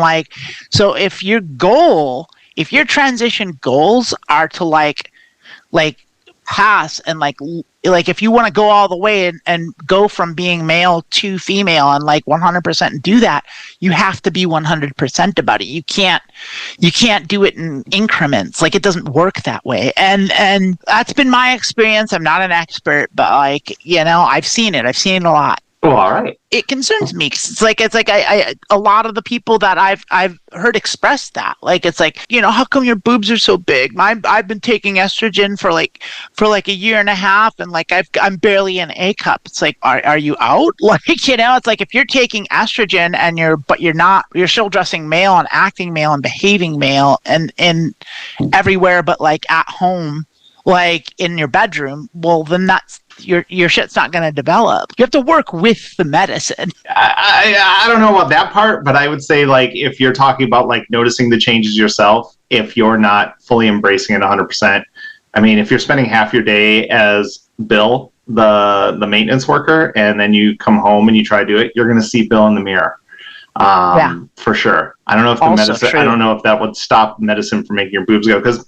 so if your transition goals are to pass and if you want to go all the way and go from being male to female and 100% do that, you have to be 100% about it. You can't do it in increments. It doesn't work that way. And that's been my experience. I'm not an expert, but I've seen it. I've seen it a lot. Well, all right. It concerns me, because I a lot of the people that I've heard express that, how come your boobs are so big? I've been taking estrogen for a year and a half, and I'm barely an A cup. It's are you out? It's if you're taking estrogen and you're still dressing male and acting male and behaving male and everywhere, but at home, in your bedroom, well, then that's your shit's not going to develop. You have to work with the medicine. I don't know about that part, but I would say if you're talking about noticing the changes yourself, if you're not fully embracing it 100%, I mean, if you're spending half your day as Bill, the maintenance worker, and then you come home and you try to do it, you're going to see Bill in the mirror. For sure. I don't know if I don't know if that would stop medicine from making your boobs go, because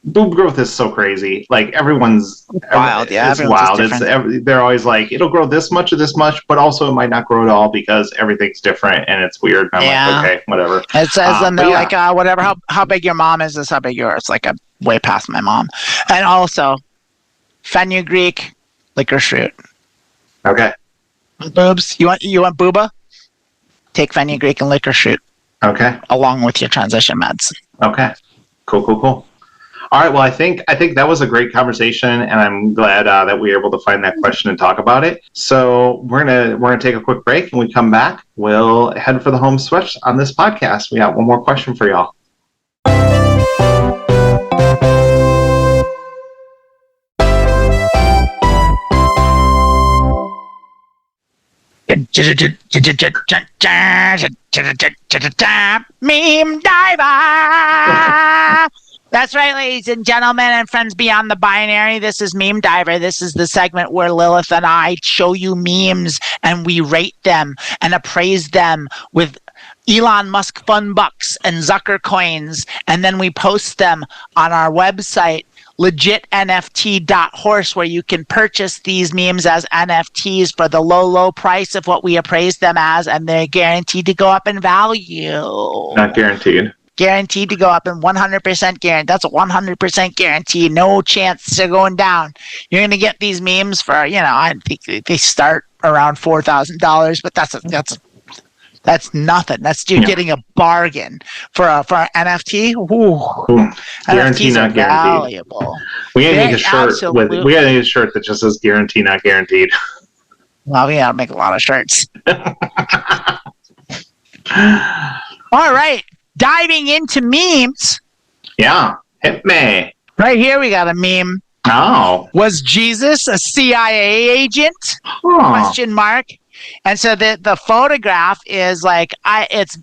boob growth is so crazy. Everyone's wild. It's wild. They're always it'll grow this much or this much, but also it might not grow at all because everything's different and it's weird. And I'm okay, whatever. It says and they're whatever. How big your mom is how big yours. I'm way past my mom. And also, fenugreek, licorice root. Okay. Boobs. You want booba? Take fenugreek and licorice root. Okay. Along with your transition meds. Okay. Cool. All right. Well, I think that was a great conversation, and I'm glad that we were able to find that question and talk about it. So we're gonna take a quick break, and when we come back, we'll head for the home stretch on this podcast. We got one more question for y'all. Meme Diver. That's right, ladies and gentlemen and friends beyond the binary. This is Meme Diver. This is the segment where Lilith and I show you memes and we rate them and appraise them with Elon Musk fun bucks and Zucker coins, and then we post them on our website, legitnft.horse, where you can purchase these memes as NFTs for the low price of what we appraise them as, and they're guaranteed to go up in value. Not guaranteed. Guaranteed to go up, and 100% guaranteed. That's a 100% guarantee. No chance they're going down. You're going to get these memes for, I think they start around $4,000, but that's nothing. That's getting a bargain for an NFT. Guarantee, NFTs not guaranteed. Valuable. We gotta make a shirt that just says "Guarantee, not guaranteed." Well, we gotta make a lot of shirts. All right, diving into memes. Yeah, hit me. Right here, we got a meme. Oh, was Jesus a CIA agent? Question mark. And so the photograph is like it's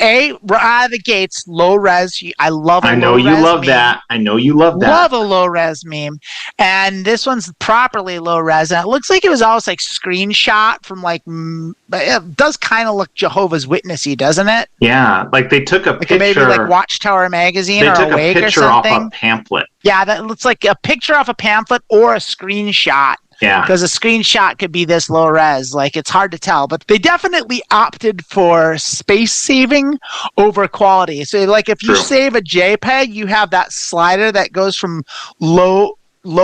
right out of the gates, low res. I love. I know you love that. I know you love that. Love a low res meme, and this one's properly low res, and it looks like it was almost like screenshot from like. It does kind of look Jehovah's Witnessy, doesn't it? Yeah, like they took a picture. Maybe like Watchtower magazine or Awake or something. They took a picture off a pamphlet. Yeah, that looks like a picture off a pamphlet or a screenshot. Yeah. Because a screenshot could be this low res. Like, it's hard to tell. But they definitely opted for space saving over quality. So, like, if you save a JPEG, you have that slider that goes from low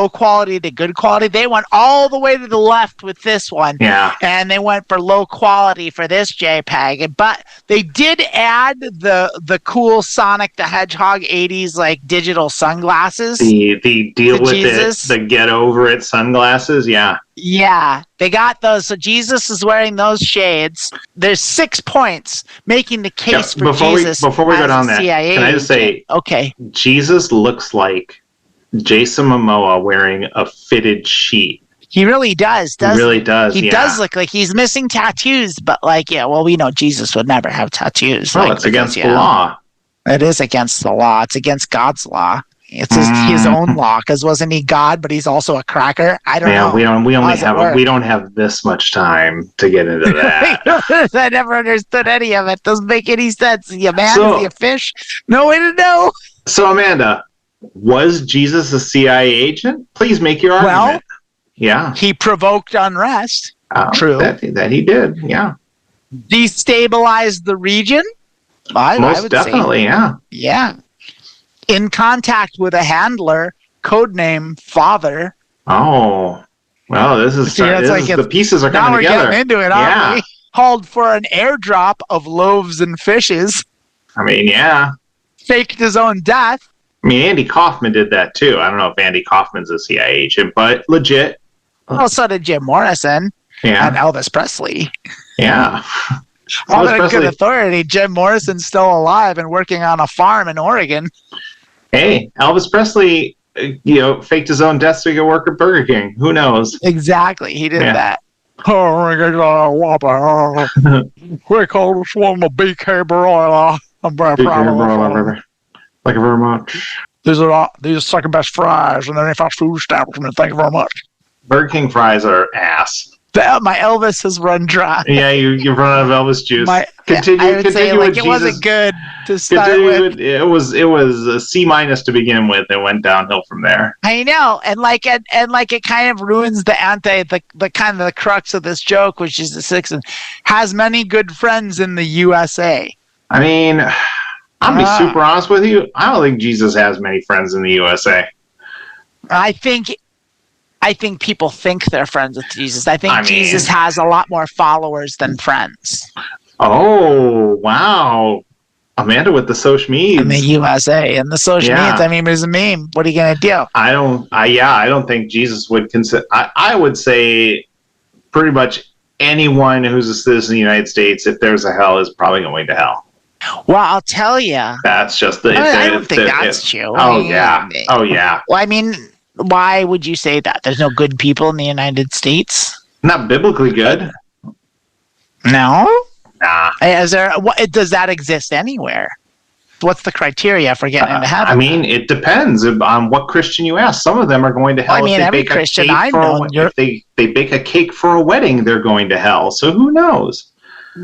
quality to good quality. They went all the way to the left with this one. Yeah. And they went for low quality for this JPEG. But they did add the cool Sonic the Hedgehog 80s like digital sunglasses. The deal with Jesus. The get over it sunglasses, yeah. Yeah, they got those. So Jesus is wearing those shades. There's 6 points making the case for Jesus. Before we go down that, can I just say, okay, Jesus looks like Jason Momoa wearing a fitted sheet. He really does. He really does. He does look like he's missing tattoos, but like, yeah, well, we know Jesus would never have tattoos. Well, it's against the law. It is against the law. It's against God's law. It's his own law, because wasn't he God? But he's also a cracker. I don't know. We don't have this much time to get into that. I never understood any of it. Doesn't make any sense. Is he a man? Is he a fish? No way to know. So Amanda, was Jesus a CIA agent? Please make your argument. Well, yeah, he provoked unrest. True. That he did. Yeah. Destabilized the region. I would definitely. Say. Yeah. Yeah. In contact with a handler, codename Father. Oh, well, the pieces are coming together. Now we're getting into it, aren't we? Called for an airdrop of loaves and fishes. I mean, yeah. Faked his own death. I mean, Andy Kaufman did that too. I don't know if Andy Kaufman's a CIA agent, but legit. Well, so did Jim Morrison. Yeah. And Elvis Presley. Yeah. On a good authority, Jim Morrison's still alive and working on a farm in Oregon. Hey, Elvis Presley, faked his own death so he could work at Burger King. Who knows? Exactly. He did that. Oh, we call this one the BK broiler. I'm very proud of it. Thank you very much. These are second best fries in any fast food establishment. Thank you very much. Burger King fries are ass. My Elvis has run dry. Yeah, you've run out of Elvis juice. Continue it wasn't good to start with. It was a C- to begin with. It went downhill from there. I know, and it kind of ruins the kind of the crux of this joke, which is the six and has many good friends in the USA. I mean, I'll be super honest with you. I don't think Jesus has many friends in the USA. I think people think they're friends with Jesus. I think Jesus has a lot more followers than friends. Oh, wow. Amanda with the social meds. In the USA and the social meds. I mean, there's a meme. What are you going to do? I don't think Jesus would consider. I would say pretty much anyone who's a citizen of the United States, if there's a hell, is probably going to hell. Well, I'll tell you. That's just I don't think that's true. Oh, yeah. Oh, yeah. Well, I mean, why would you say that? There's no good people in the United States? Not biblically good. No? Nah. Is there? Does that exist anywhere? What's the criteria for getting into heaven? I mean, it depends on what Christian you ask. Some of them are going to hell. Well, I mean, every Christian I know, if they bake a cake for a wedding, they're going to hell. So who knows?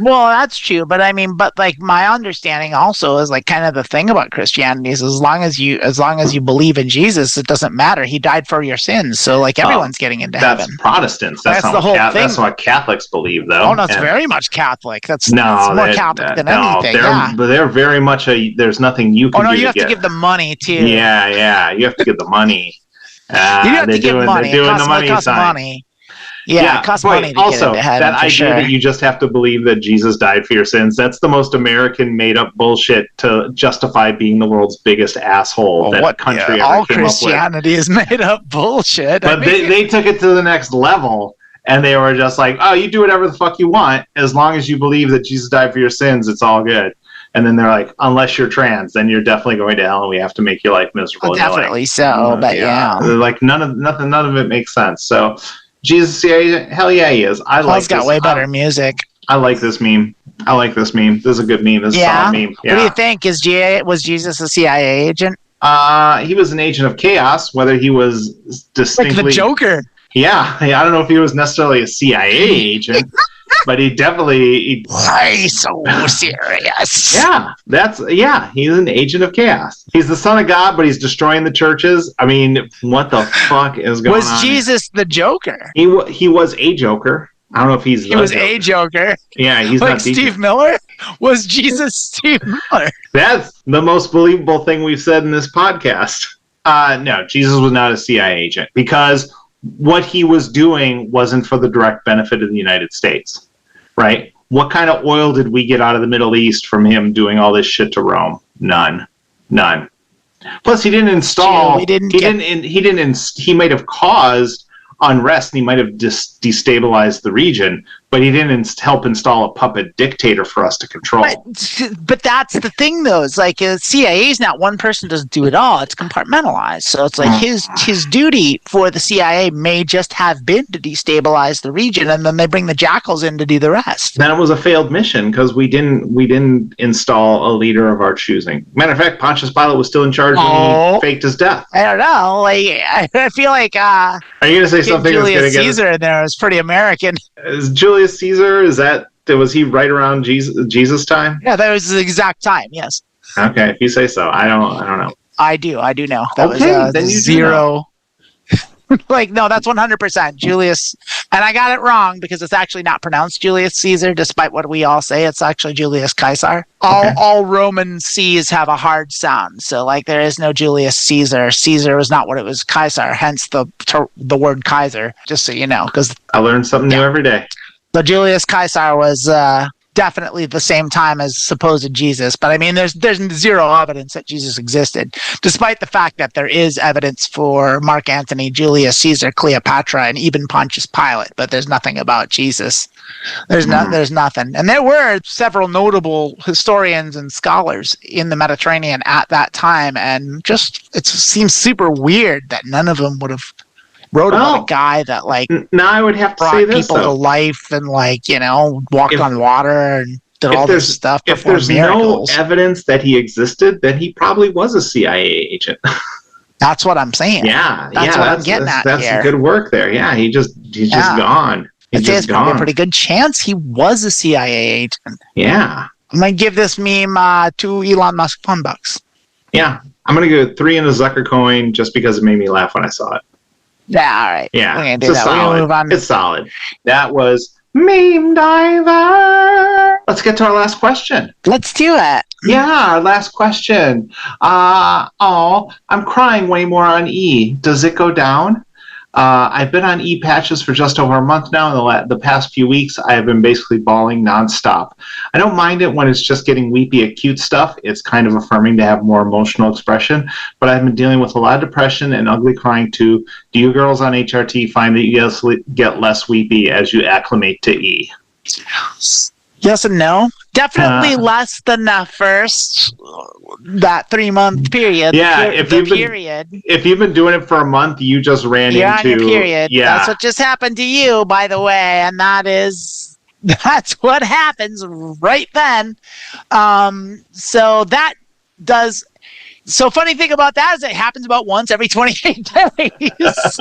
Well, that's true, but I mean, like my understanding also is like kind of the thing about Christianity is as long as you believe in Jesus, it doesn't matter. He died for your sins, so like everyone's getting into heaven. That's Protestants. That's the whole thing. That's what Catholics believe, though. Oh, no, it's very much Catholic. That's more Catholic than anything. But they're very much there's nothing you can do. Oh no, you have to give the money too. Yeah, you have to give the money. You have to give money. They're doing the money sign. Money. Yeah, it costs money to get into heaven. That idea that you just have to believe that Jesus died for your sins, that's the most American made-up bullshit to justify being the world's biggest asshole that country ever all came Christianity up with. is made-up bullshit. But they took it to the next level, and they were just like, oh, you do whatever the fuck you want, as long as you believe that Jesus died for your sins, it's all good. And then they're like, unless you're trans, then you're definitely going to hell, and we have to make your life miserable. Well, definitely so, but yeah. They're like, none of it makes sense. So Jesus, hell yeah, he is. He's got way better music. I like this meme. This is a good meme. This is a solid meme. Yeah. What do you think? Was Jesus a CIA agent? He was an agent of chaos. Whether he was distinctly like the Joker. Yeah, I don't know if he was necessarily a CIA agent, but he definitely. Why so serious? He's an agent of chaos. He's the son of God, but he's destroying the churches. I mean, what the fuck is going on? Was Jesus the Joker? He was a Joker. I don't know if he was a Joker. Yeah, he's like not Steve Miller. Was Jesus Steve Miller? That's the most believable thing we've said in this podcast. No, Jesus was not a CIA agent because what he was doing wasn't for the direct benefit of the United States, right? What kind of oil did we get out of the Middle East from him doing all this shit to Rome? None. Plus, he didn't install. He might have caused unrest and he might have destabilized the region, but he didn't help install a puppet dictator for us to control. But that's the thing, though. It's like CIA is not one person doesn't do it all. It's compartmentalized. So it's like his duty for the CIA may just have been to destabilize the region, and then they bring the jackals in to do the rest. Then it was a failed mission because we didn't install a leader of our choosing. Matter of fact, Pontius Pilate was still in charge when he faked his death. I don't know. Like I feel like are you going to say something Julius Caesar in there is pretty American? Is Julius Caesar, was he right around Jesus time? Yeah, that was the exact time, yes. Okay, if you say so. I don't know. I do know. That was then you zero. Like, no, that's 100% Julius. And I got it wrong because it's actually not pronounced Julius Caesar, despite what we all say. It's actually Julius Caesar. All Roman C's have a hard sound. So, like, there is no Julius Caesar. Caesar was not what it was, Caesar, hence the word Kaiser, just so you know. Because I learn something new every day. So Julius Caesar was definitely the same time as supposed Jesus. But I mean, there's zero evidence that Jesus existed, despite the fact that there is evidence for Mark Antony, Julius Caesar, Cleopatra, and even Pontius Pilate. But there's nothing about Jesus. There's nothing. And there were several notable historians and scholars in the Mediterranean at that time. And just, it seems super weird that none of them would have wrote about a guy that now I would have to brought say this, people to life and walked on water and did all this stuff. If there's no evidence that he existed, then he probably was a CIA agent. That's what I'm saying. That's what I'm getting at here. That's good work there. Yeah, he's just gone. There's probably a pretty good chance he was a CIA agent. Yeah. I'm going to give this meme $2 Elon Musk $1. Yeah. I'm going to go 3 in a Zucker coin just because it made me laugh when I saw it. Yeah, all right. Yeah, we're gonna do that. Solid. Move on. It's solid. That was Meme Diver. Let's get to our last question. Let's do it. Yeah, our last question. I'm crying way more on E. Does it go down? I've been on E patches for just over a month now. In the past few weeks, I have been basically bawling nonstop. I don't mind it when it's just getting weepy at cute stuff. It's kind of affirming to have more emotional expression, but I've been dealing with a lot of depression and ugly crying too. Do you girls on HRT find that you get less weepy as you acclimate to E? Yes and no. Definitely less than that first, that 3-month period. Yeah, if you've been doing it for a month, you just ran into... You're on your period. Yeah. That's what just happened to you, by the way, and that is That's what happens right then. So that does. So funny thing about that is it happens about once every 28 days.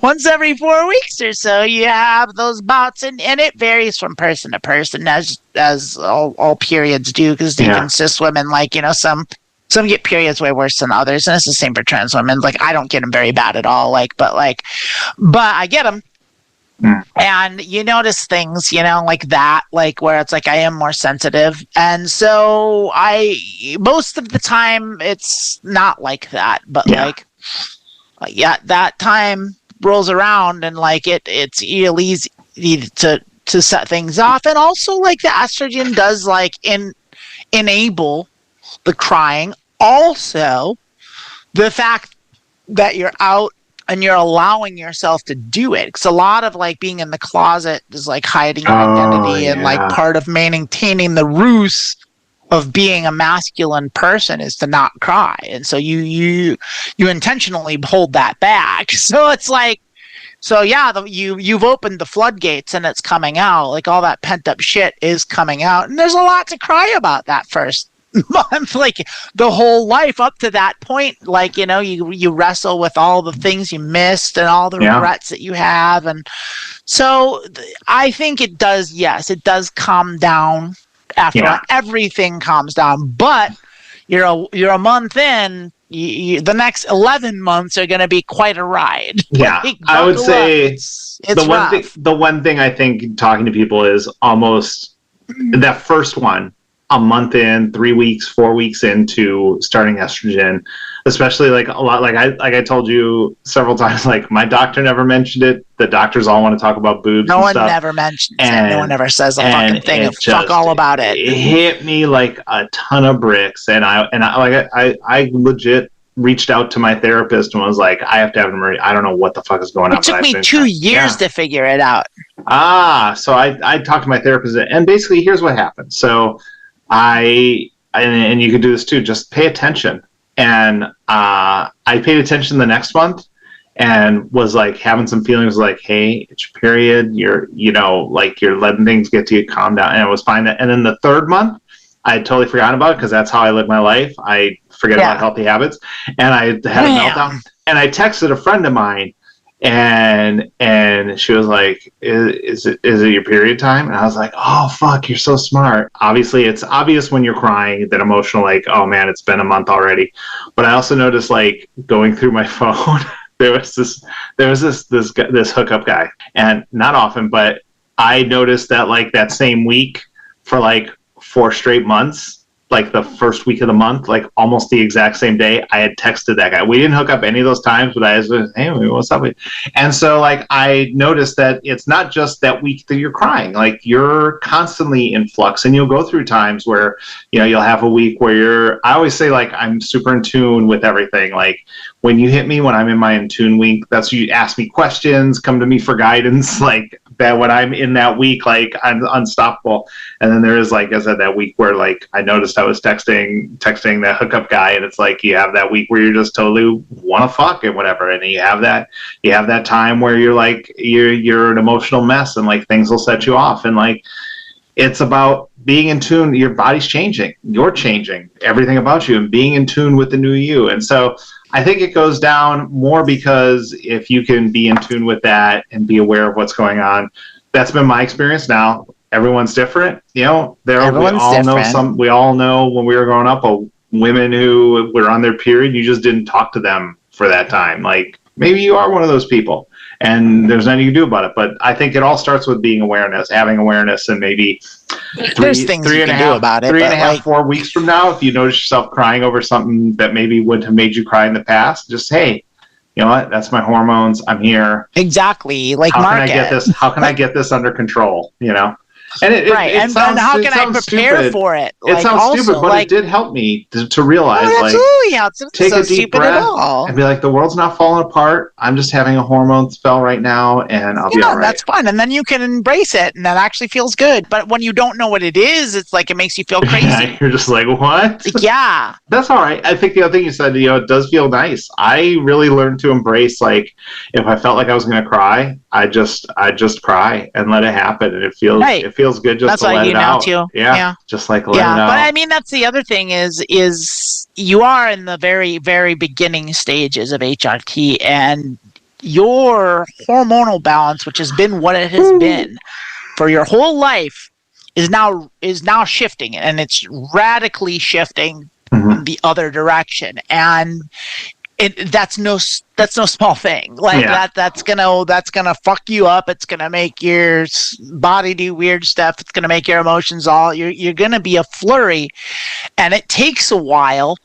Once every 4 weeks or so, you have those bouts, and it varies from person to person, as all periods do, because deep and cis women, like, you know, some get periods way worse than others, and it's the same for trans women. Like, I don't get them very bad at all, but I get them. And you notice things, you know, like that, like where it's like I am more sensitive. And so most of the time it's not like that, but that time rolls around, and like it's real easy to set things off. And also, like, the estrogen does like enable the crying. Also, the fact that you're out and you're allowing yourself to do it, because a lot of like being in the closet is like hiding your identity, and like part of maintaining the ruse of being a masculine person is to not cry, and so you intentionally hold that back. So it's like, you've opened the floodgates and it's coming out. Like, all that pent up shit is coming out, and there's a lot to cry about that first month. Like, the whole life up to that point, like, you know, you wrestle with all the things you missed and all the regrets that you have. And so I think it does calm down after everything calms down. But you're a month in, the next 11 months are going to be quite a ride. Yeah, like, I would say it's the one thing I think talking to people is almost that first one, a month in, 3 weeks, 4 weeks into starting estrogen, especially like a lot, like I told you several times, like, my doctor never mentioned it. The doctors all want to talk about boobs. No one never mentions it. No one ever says a fucking thing of fuck all about it. It hit me like a ton of bricks, and I legit reached out to my therapist and was like, I have to have an emergency. I don't know what the fuck is going on. It took me 2 years to figure it out. So I talked to my therapist, and basically here's what happened. So and you can do this too, just pay attention. And I paid attention the next month and was like having some feelings like, hey, it's your period. You're letting things get to you, calm down. And it was fine. And then the third month, I had totally forgotten about it, because that's how I live my life. I forget about healthy habits. And I had a meltdown. And I texted a friend of mine, and she was like, is it your period time? And I was like, oh fuck, you're so smart. Obviously it's obvious when you're crying, that emotional, like, oh man, it's been a month already. But I also noticed, like, going through my phone, there was this hookup guy, and not often, but I noticed that, like, that same week, for like 4 straight months, like the first week of the month, like almost the exact same day, I had texted that guy. We didn't hook up any of those times, but I was like, hey, what's up? And so, like, I noticed that it's not just that week that you're crying. Like, you're constantly in flux, and you'll go through times where, you know, you'll have a week where I always say, like, I'm super in tune with everything. Like, when you hit me when I'm in my in tune week, that's you ask me questions, come to me for guidance, like, that when I'm in that week, like, I'm unstoppable. And then there is, like I said, that week where, like, I noticed I was texting that hookup guy, and it's like, you have that week where you're just totally want to fuck and whatever, and you have that time where you're like, you're an emotional mess, and like things will set you off, and like, it's about being in tune. Your body's changing, you're changing, everything about you, and being in tune with the new you. And so I think it goes down more because if you can be in tune with that and be aware of what's going on, that's been my experience. Now, everyone's different. You know, we all know when we were growing up, women who were on their period, you just didn't talk to them for that time. Like, maybe you are one of those people, and there's nothing you can do about it. But I think it all starts with having awareness, and maybe there's things you can do about it. 3.5, 4 weeks from now, if you notice yourself crying over something that maybe would have made you cry in the past, just, hey, you know what? That's my hormones. I'm here. Exactly. Like, how can I get this under control? You know? And it and how can I prepare for it? It sounds stupid, but it did help me to realize, take a deep breath and be like, the world's not falling apart. I'm just having a hormone spell right now, and I'll be all right. That's fine. And then you can embrace it, and that actually feels good. But when you don't know what it is, it's like it makes you feel crazy. Yeah, you're just like, what? Yeah. That's all right. I think the other thing you said, it does feel nice. I really learned to embrace, like, if I felt like I was going to cry, I just cry and let it happen, and it feels good just to let it out. Too. Yeah, just like let it out. But I mean, that's the other thing is you are in the very, very beginning stages of HRT, and your hormonal balance, which has been what it has been for your whole life, is now shifting, and it's radically shifting the other direction, and that's no small thing. Like that's gonna fuck you up. It's gonna make your body do weird stuff. It's gonna make your emotions you're gonna be a flurry, and it takes a while.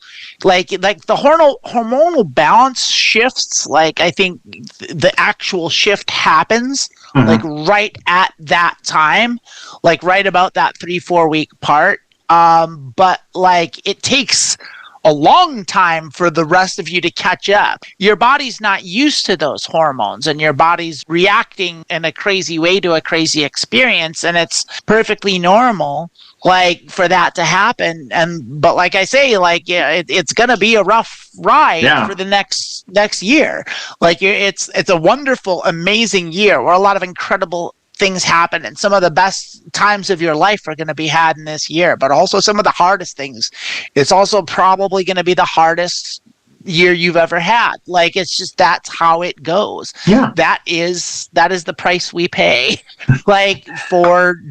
Like the hormonal balance shifts. Like I think the actual shift happens like right at that time, like right about that 3-4 week part. But like it takes a long time for the rest of you to catch up. Your body's not used to those hormones, and your body's reacting in a crazy way to a crazy experience, and it's perfectly normal, like, for that to happen. But like I say, like, it's gonna be a rough ride for the next year. Like, it's a wonderful, amazing year where a lot of incredible things happen, and some of the best times of your life are going to be had in this year, but also some of the hardest things. It's also probably going to be the hardest year you've ever had. Like, it's just, that's how it goes. Yeah. That is the price we pay, like, for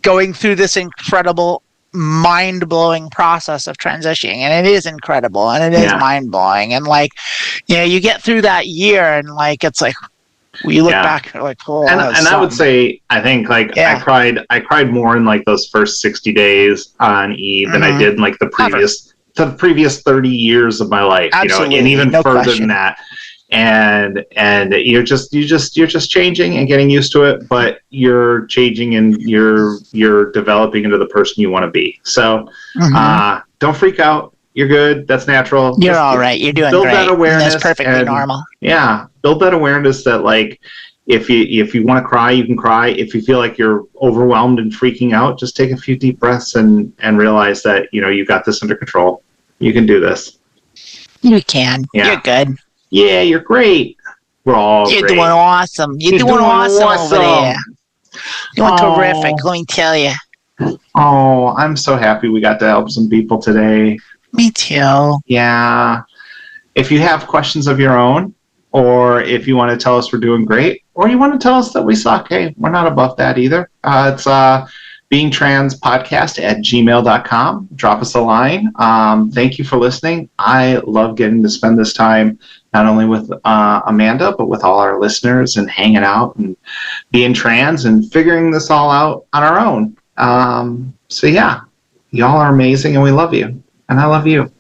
going through this incredible, mind-blowing process of transitioning. And it is incredible, and it is mind-blowing. And like, you get through that year, and like, it's like, you look back like, oh, and I would say, I think, like, I cried more in like those first 60 days on E than I did in like the previous 30 years of my life. Absolutely. And even further than that. And you're just changing and getting used to it, but you're changing and you're developing into the person you want to be. So don't freak out. You're good. That's natural. You're all right. You're doing build great. That awareness. That's perfectly normal. Yeah. Build that awareness that, like, if you want to cry, you can cry. If you feel like you're overwhelmed and freaking out, just take a few deep breaths and realize that, you got this under control. You can do this. You can. Yeah. You're good. Yeah, you're great. We're all You're great. doing awesome. You're doing awesome over there. You're doing terrific, let me tell you. Oh, I'm so happy we got to help some people today. Me too. Yeah. If you have questions of your own, or if you want to tell us we're doing great, or you want to tell us that we suck, hey, we're not above that either. It's BeingTransPodcast@gmail.com. Drop us a line. Thank you for listening. I love getting to spend this time not only with Amanda, but with all our listeners, and hanging out and being trans and figuring this all out on our own. So yeah, y'all are amazing, and we love you. And I love you.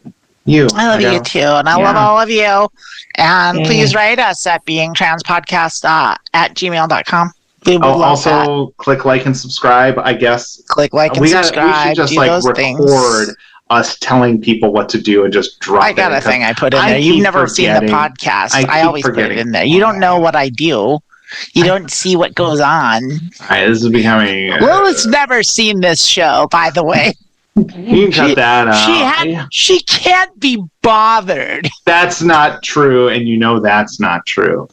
I love you too, and I love all of you. And please write us at BeingTransPodcast at gmail.com. We would love also that. Click like and subscribe, I guess. Click like and subscribe. We should just record us telling people what to do and just drop it. I got a thing I put in there. You've never seen the podcast. I always put it in there. You don't know what I do. You don't see what goes on. All right, this is becoming... Lilith's never seen this show, by the way. You can cut that out. She can't be bothered. That's not true, and that's not true.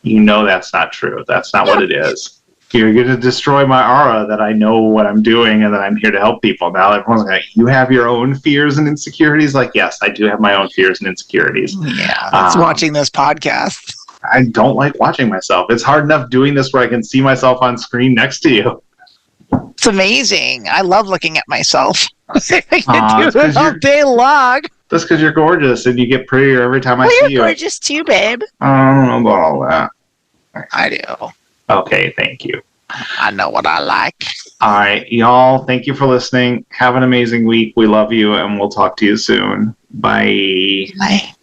That's not true. That's not what it is. You're going to destroy my aura that I know what I'm doing and that I'm here to help people. Now everyone's like, you have your own fears and insecurities? Like, yes, I do have my own fears and insecurities. Yeah, that's watching this podcast. I don't like watching myself. It's hard enough doing this where I can see myself on screen next to you. It's amazing. I love looking at myself. I can do it all day long. That's because you're gorgeous and you get prettier every time I see you. You're gorgeous too, babe. I don't know about all that. I do. Okay, thank you. I know what I like. All right, y'all, thank you for listening. Have an amazing week. We love you, and we'll talk to you soon. Bye. Bye.